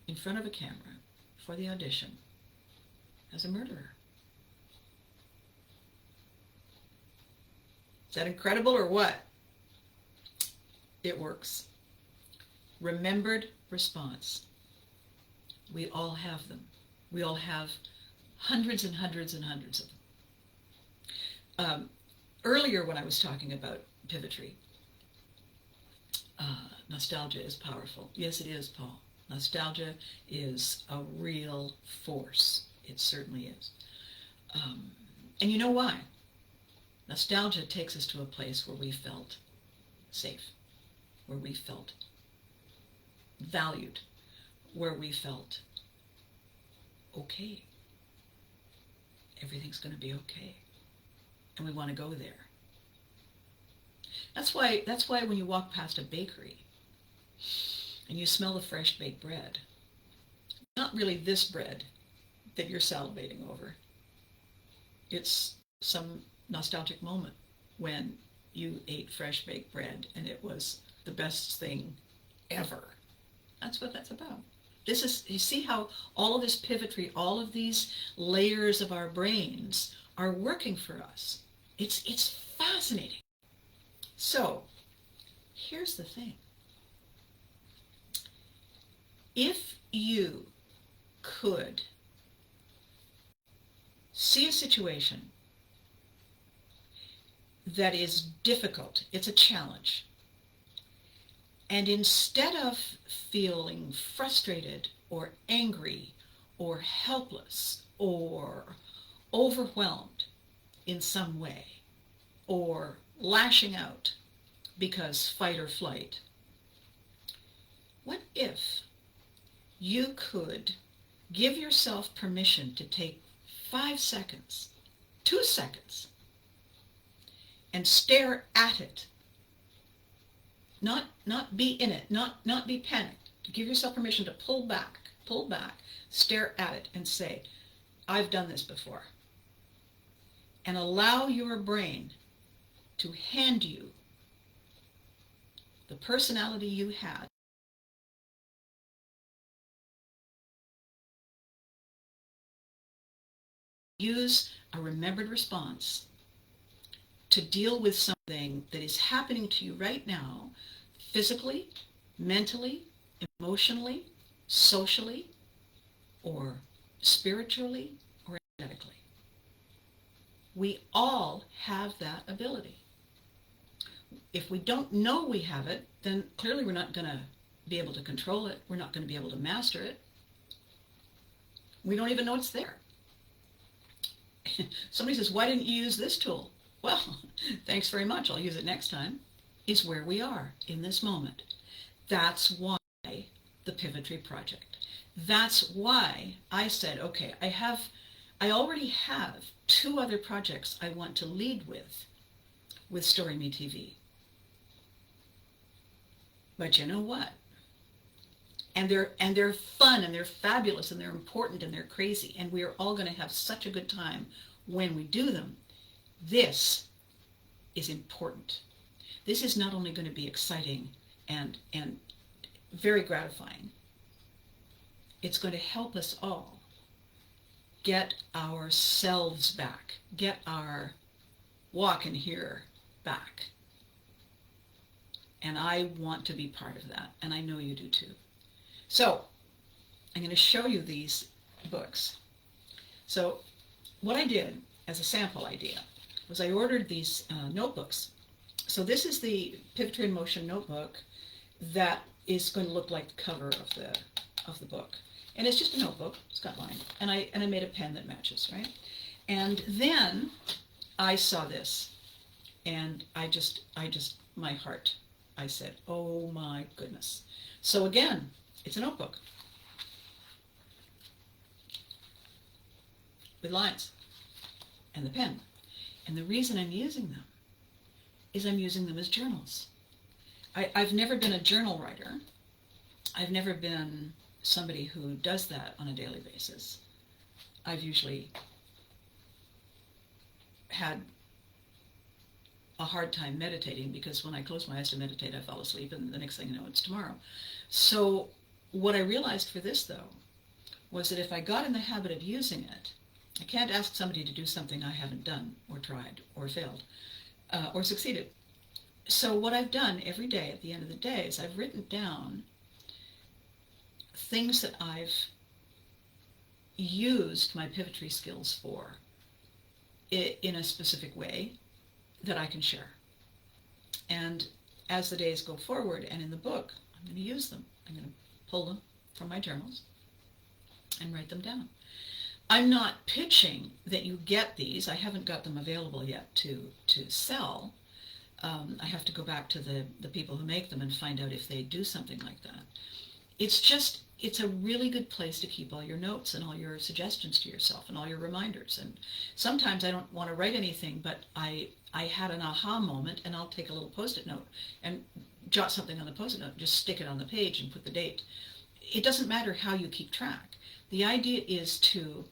in front of a camera for the audition as a murderer. Is that incredible or what? It works. Remembered response. We all have them. We all have hundreds and hundreds and hundreds of them. Earlier when I was talking about pivotry, nostalgia is powerful. Yes, it is, Paul. Nostalgia is a real force. It certainly is. And you know why? Nostalgia takes us to a place where we felt safe, where we felt valued, where we felt okay. Everything's going to be okay. And we want to go there. That's why when you walk past a bakery and you smell the fresh baked bread, not really this bread that you're salivating over. It's some nostalgic moment when you ate fresh baked bread and it was the best thing ever. That's what that's about. This is, you see how all of this pivotry, all of these layers of our brains are working for us. It's fascinating. So, here's the thing. If you could see a situation that is difficult, it's a challenge, and instead of feeling frustrated or angry or helpless or overwhelmed in some way or lashing out because fight or flight, what if you could give yourself permission to take 5 seconds, 2 seconds, and stare at it? Not be in it, not be panicked. Give yourself permission to pull back, stare at it and say, I've done this before. And allow your brain to hand you the personality you had. Use a remembered response to deal with something that is happening to you right now, physically, mentally, emotionally, socially, or spiritually, or energetically. We all have that ability. If we don't know we have it, then clearly we're not going to be able to control it. We're not going to be able to master it. We don't even know it's there. Somebody says, why didn't you use this tool? Well, thanks very much. I'll use it next time. Is where we are in this moment. That's why the Pivotry Project. That's why I said, okay, I already have 2 other projects I want to lead with Story Me TV. But you know what? And they're fun and they're fabulous and they're important and they're crazy and we are all going to have such a good time when we do them. This is important. This is not only going to be exciting and very gratifying, it's going to help us all get ourselves back, get our walk in here back. And I want to be part of that, and I know you do too. So, I'm going to show you these books. So, what I did as a sample idea was I ordered these notebooks. So this is the Pivotry in Motion notebook that is going to look like the cover of the book. And it's just a notebook, it's got line. And I made a pen that matches, right? And then I saw this, and I just, my heart, I said, oh my goodness. So again, it's a notebook with lines and the pen. And the reason I'm using them is I'm using them as journals. I've never been a journal writer. I've never been somebody who does that on a daily basis. I've usually had a hard time meditating because when I close my eyes to meditate, I fall asleep and the next thing I know, it's tomorrow. So what I realized for this, though, was that if I got in the habit of using it, I can't ask somebody to do something I haven't done or tried or failed or succeeded. So what I've done every day at the end of the day is I've written down things that I've used my pivotry skills for in a specific way that I can share. And as the days go forward and in the book, I'm going to use them. I'm going to pull them from my journals and write them down. I'm not pitching that you get these. I haven't got them available yet to sell. I have to go back to the people who make them and find out if they do something like that. It's a really good place to keep all your notes and all your suggestions to yourself and all your reminders. And sometimes I don't want to write anything, but I had an aha moment, and I'll take a little Post-it note and jot something on the Post-it note, just stick it on the page and put the date. It doesn't matter how you keep track. The idea is to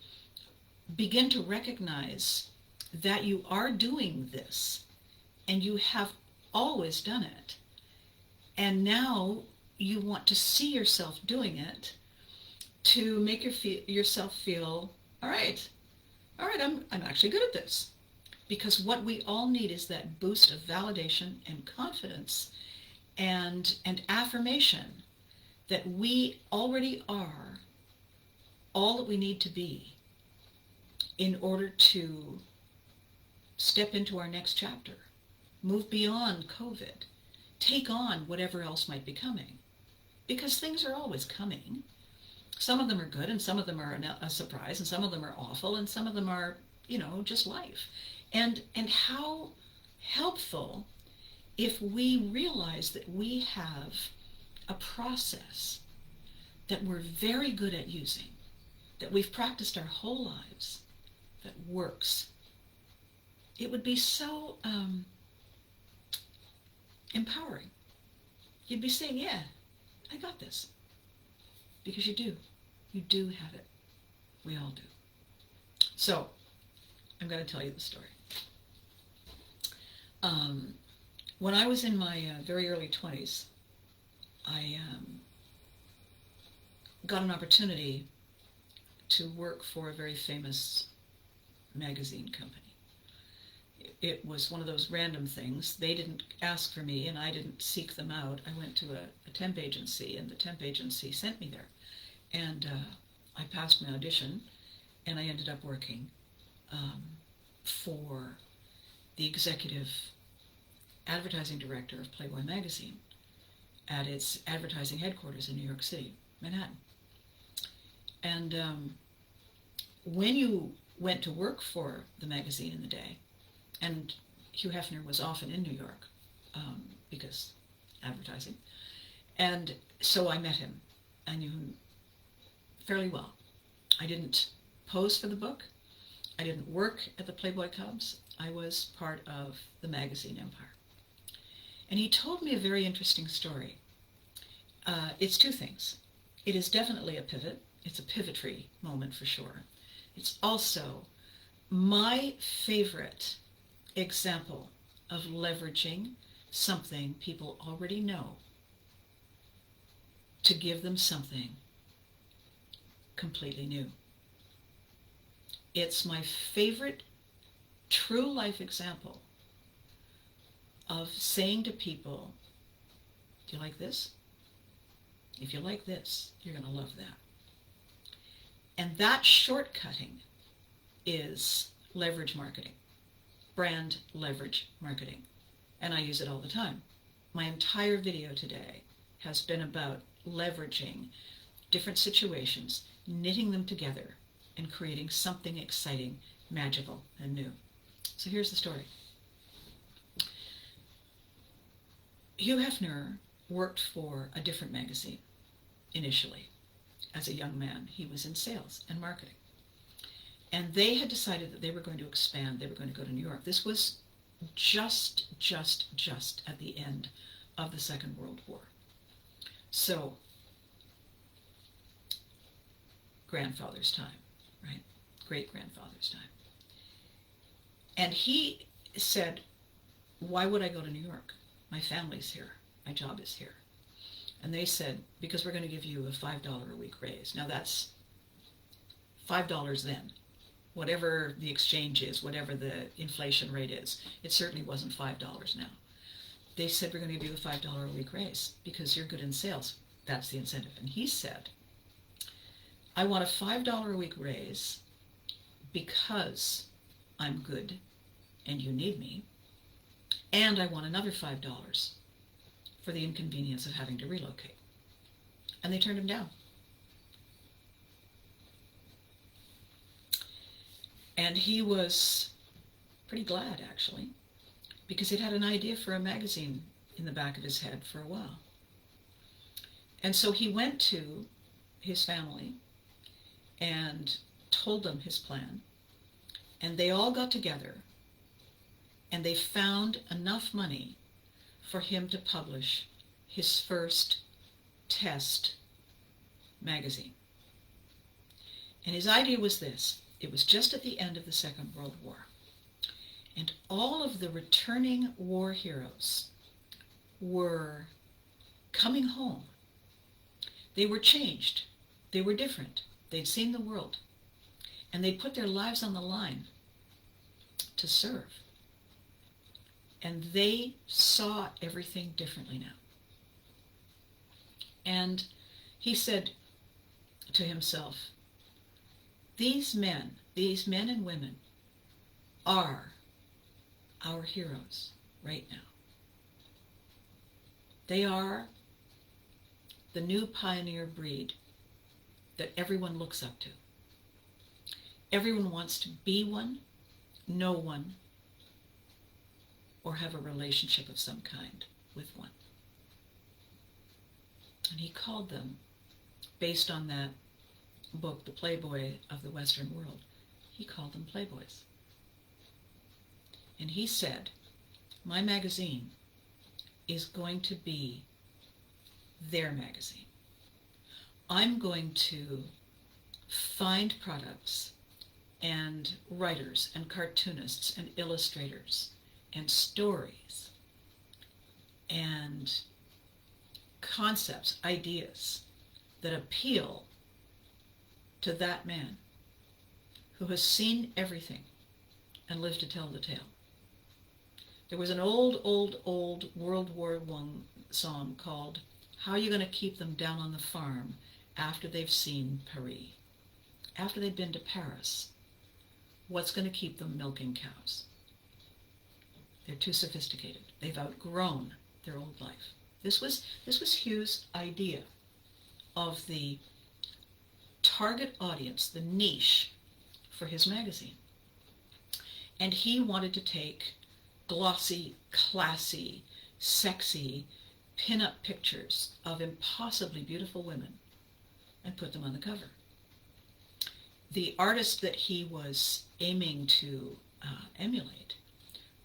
begin to recognize that you are doing this and you have always done it. And now you want to see yourself doing it to make yourself feel, all right, I'm actually good at this. Because what we all need is that boost of validation and confidence and affirmation that we already are all that we need to be in order to step into our next chapter, move beyond COVID, take on whatever else might be coming. Because things are always coming. Some of them are good, and some of them are a surprise, and some of them are awful, and some of them are, just life. And how helpful if we realize that we have a process that we're very good at using, that we've practiced our whole lives, that works. It would be so empowering. You'd be saying, yeah, I got this. Because you do. You do have it. We all do. So, I'm going to tell you the story. When I was in my very early 20s, I got an opportunity to work for a very famous magazine company. It was one of those random things. They didn't ask for me, and I didn't seek them out. I went to a temp agency, and the temp agency sent me there. And I passed my audition, and I ended up working for the executive advertising director of Playboy magazine at its advertising headquarters in New York City, Manhattan. And when you went to work for the magazine in the day, and Hugh Hefner was often in New York because advertising, and so I met him. I knew him fairly well. I didn't pose for the book. I didn't work at the Playboy Cubs. I was part of the magazine empire. And he told me a very interesting story. It's two things. It is definitely a pivot. It's a pivotary moment for sure. It's also my favorite example of leveraging something people already know to give them something completely new. It's my favorite true life example of saying to people, do you like this? If you like this, you're going to love that. And that shortcutting is leverage marketing, brand leverage marketing. And I use it all the time. My entire video today has been about leveraging different situations, knitting them together, and creating something exciting, magical, and new. So here's the story. Hugh Hefner worked for a different magazine initially. As a young man, he was in sales and marketing. And they had decided that they were going to expand. They were going to go to New York. This was just at the end of the Second World War. So, grandfather's time, right? Great-grandfather's time. And he said, why would I go to New York? My family's here. My job is here. And they said, because we're going to give you a $5 a week raise. Now that's $5 then. Whatever the exchange is, whatever the inflation rate is, it certainly wasn't $5 now. They said, we're going to give you a $5 a week raise because you're good in sales. That's the incentive. And he said, I want a $5 a week raise because I'm good and you need me, and I want another $5 for the inconvenience of having to relocate. And they turned him down. And he was pretty glad, actually, because he'd had an idea for a magazine in the back of his head for a while. And so he went to his family and told them his plan, and they all got together and they found enough money for him to publish his first test magazine. And his idea was this. It was just at the end of the Second World War. And all of the returning war heroes were coming home. They were changed. They were different. They'd seen the world. And they'd put their lives on the line to serve. And they saw everything differently now. And he said to himself, these men and women are our heroes right now. They are the new pioneer breed that everyone looks up to. Everyone wants to be one, know one, or have a relationship of some kind with one. And he called them, based on that book, The Playboy of the Western World, he called them Playboys. And he said, my magazine is going to be their magazine. I'm going to find products and writers and cartoonists and illustrators and stories and concepts, ideas that appeal to that man who has seen everything and lived to tell the tale. There was an old World War I song called, How Are You Going to Keep Them Down on the Farm After They've Seen Paris? After they've been to Paris, what's going to keep them milking cows? They're too sophisticated. They've outgrown their old life. This was Hugh's idea of the target audience, the niche for his magazine. And he wanted to take glossy, classy, sexy, pin-up pictures of impossibly beautiful women and put them on the cover. The artist that he was aiming to emulate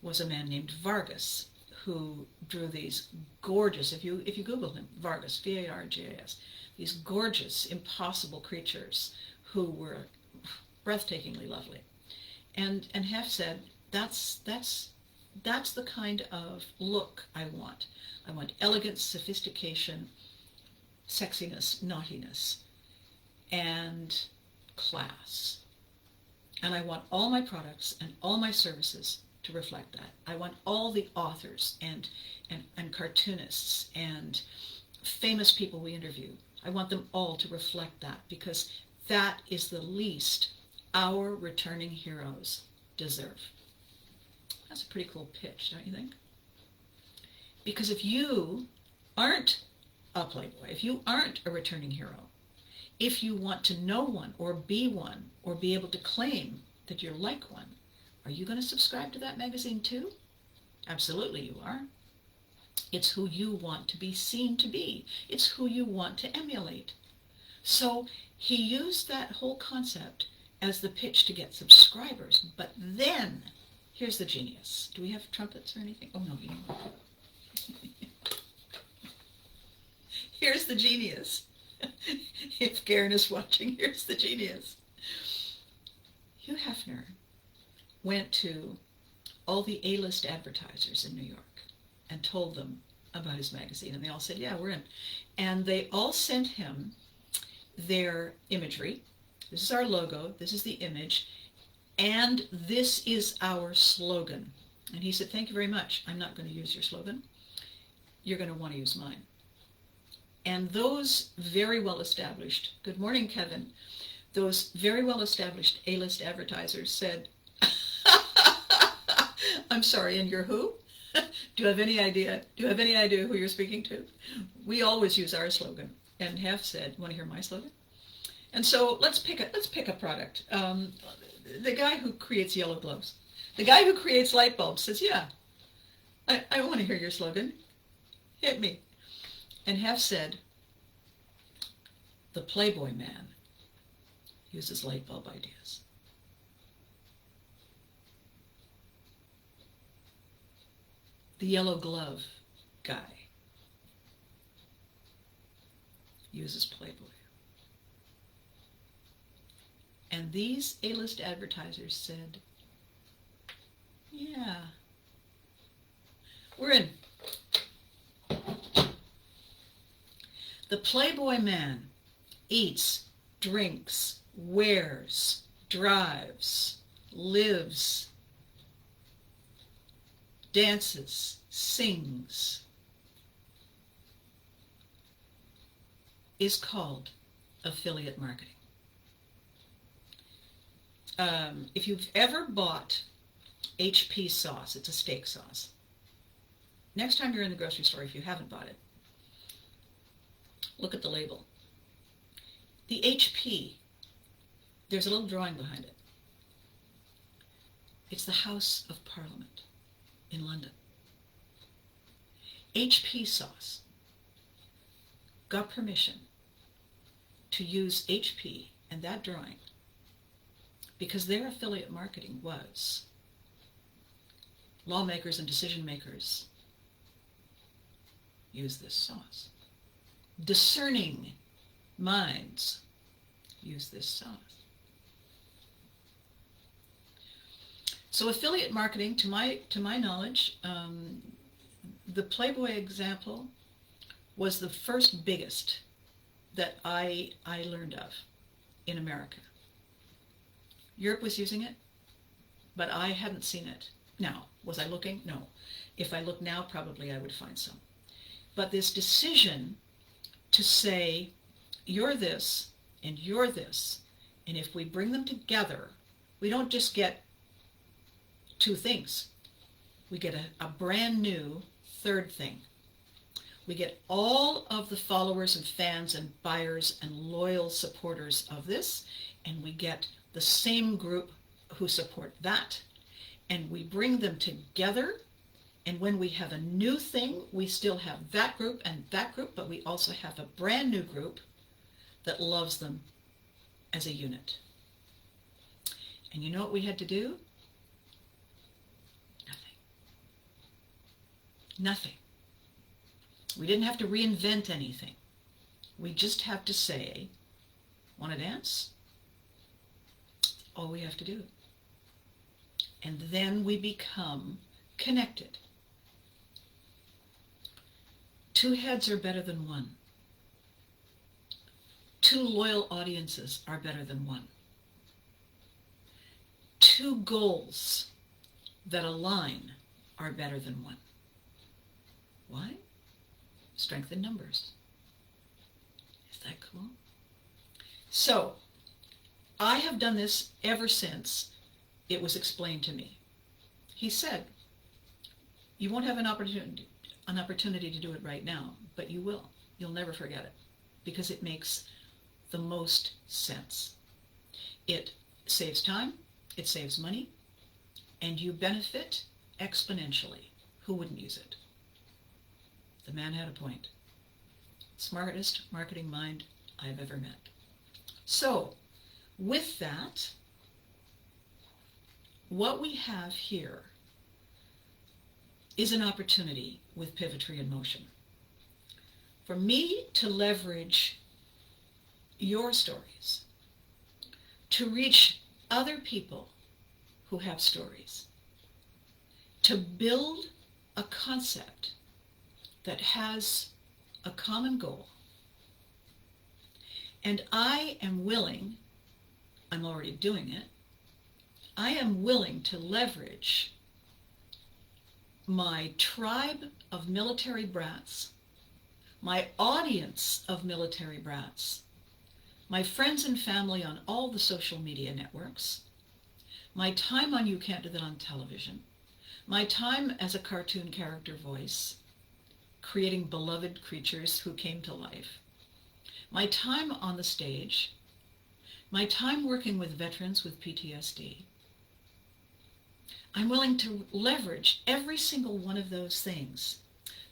was a man named Vargas, who drew these gorgeous, if you Google him, Vargas, V-A-R-G-A-S, these gorgeous, impossible creatures who were breathtakingly lovely. And Hef said, that's the kind of look I want. I want elegance, sophistication, sexiness, naughtiness, and class. And I want all my products and all my services to reflect that. I want all the authors and cartoonists and famous people we interview, I want them all to reflect that, because that is the least our returning heroes deserve. That's a pretty cool pitch, don't you think? Because if you aren't a Playboy, if you aren't a returning hero, if you want to know one or be able to claim that you're like one, are you going to subscribe to that magazine too? Absolutely you are. It's who you want to be seen to be. It's who you want to emulate. So he used that whole concept as the pitch to get subscribers. But then, here's the genius. Do we have trumpets or anything? Oh, no, you don't. Here's the genius. If Garen is watching, here's the genius. Hugh Hefner went to all the A-list advertisers in New York and told them about his magazine. And they all said, yeah, we're in. And they all sent him their imagery. This is our logo. This is the image. And this is our slogan. And he said, thank you very much. I'm not going to use your slogan. You're going to want to use mine. And those very well-established, good morning, Kevin, those very well-established A-list advertisers said, I'm sorry, and you're who? Do you have any idea? Do you have any idea who you're speaking to? We always use our slogan. And Hef said, want to hear my slogan? And so let's pick a product. The guy who creates yellow gloves, the guy who creates light bulbs says, yeah, I want to hear your slogan. Hit me. And Hef said, the Playboy man uses light bulb ideas. The yellow glove guy uses Playboy. And these A-list advertisers said, yeah, we're in. The Playboy man eats, drinks, wears, drives, lives, dances, sings, is called affiliate marketing. If you've ever bought HP sauce, it's a steak sauce. Next time you're in the grocery store, if you haven't bought it, look at the label. The HP, there's a little drawing behind it. It's the House of Parliament in London. HP sauce got permission to use HP and that drawing because their affiliate marketing was lawmakers and decision makers use this sauce. Discerning minds use this sauce. So affiliate marketing, to my knowledge, the Playboy example was the first biggest that I learned of in America. Europe was using it, but I hadn't seen it. Now, was I looking? No. If I look now, probably I would find some. But this decision to say, you're this and you're this, and if we bring them together, we don't just get two things. We get a brand new third thing. We get all of the followers and fans and buyers and loyal supporters of this, and we get the same group who support that, and we bring them together, and when we have a new thing, we still have that group and that group, but we also have a brand new group that loves them as a unit. And you know what we had to do? Nothing. We didn't have to reinvent anything. We just have to say, want to dance? All we have to do. And then we become connected. Two heads are better than one. Two loyal audiences are better than one. Two goals that align are better than one. Why? Strength in numbers. Is that cool? So, I have done this ever since it was explained to me. He said, you won't have an opportunity to do it right now, but you will. You'll never forget it because it makes the most sense. It saves time, it saves money, and you benefit exponentially. Who wouldn't use it? The man had a point. Smartest marketing mind I've ever met. So, with that, what we have here is an opportunity with Pivotry in Motion for me to leverage your stories to reach other people who have stories, to build a concept that has a common goal. And I am willing, I'm already doing it, I am willing to leverage my tribe of military brats, my audience of military brats, my friends and family on all the social media networks, my time on You Can't Do That on television, my time as a cartoon character voice, creating beloved creatures who came to life, my time on the stage, my time working with veterans with PTSD. I'm willing to leverage every single one of those things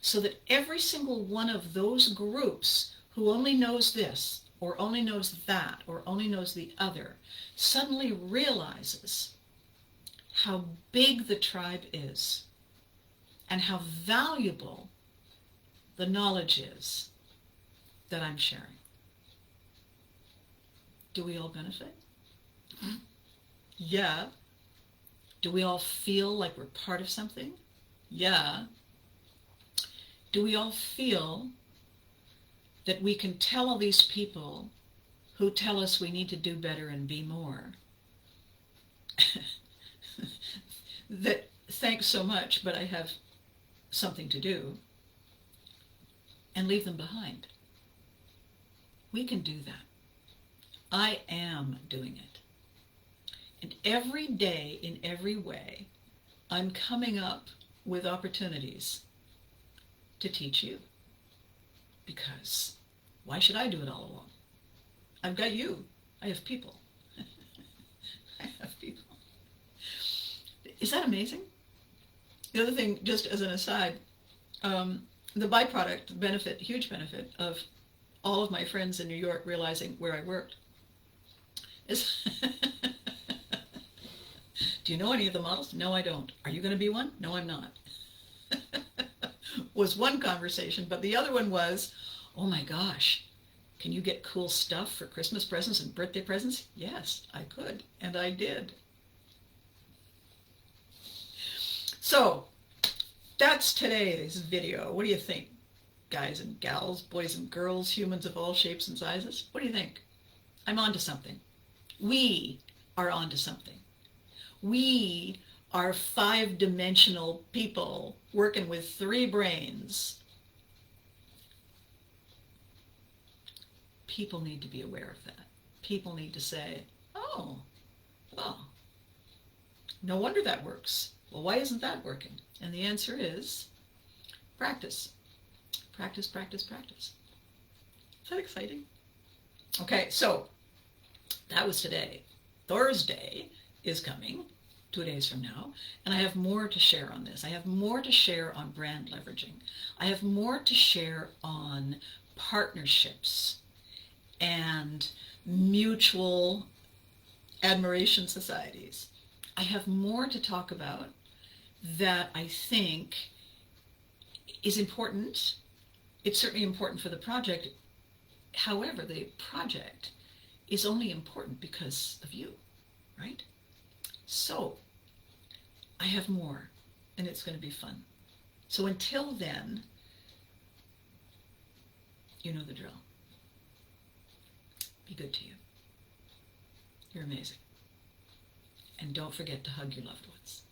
so that every single one of those groups who only knows this or only knows that or only knows the other suddenly realizes how big the tribe is and how valuable the knowledge is that I'm sharing. Do we all benefit? Yeah. Do we all feel like we're part of something? Yeah. Do we all feel that we can tell all these people who tell us we need to do better and be more that thanks so much, but I have something to do, and leave them behind? We can do that. I am doing it. And every day, in every way, I'm coming up with opportunities to teach you. Because why should I do it all alone? I've got you. I have people. I have people. Is that amazing? The other thing, just as an aside, the byproduct, the benefit, huge benefit of all of my friends in New York realizing where I worked is, do you know any of the models? No, I don't. Are you going to be one? No, I'm not. Was one conversation, but the other one was, oh my gosh, can you get cool stuff for Christmas presents and birthday presents? Yes, I could, and I did. So, that's today's video. What do you think, guys and gals, boys and girls, humans of all shapes and sizes? What do you think? I'm onto something. We are onto something. We are five-dimensional people working with three brains. People need to be aware of that. People need to say, oh, well, no wonder that works. Well, why isn't that working? And the answer is practice. Practice, practice, practice. Is that exciting? Okay, so that was today. Thursday is coming, 2 days from now, and I have more to share on this. I have more to share on brand leveraging. I have more to share on partnerships and mutual admiration societies. I have more to talk about that I think is important. It's certainly important for the project. However, the project is only important because of you, right? So, I have more, and it's going to be fun. So until then, you know the drill. Be good to you. You're amazing. And don't forget to hug your loved ones.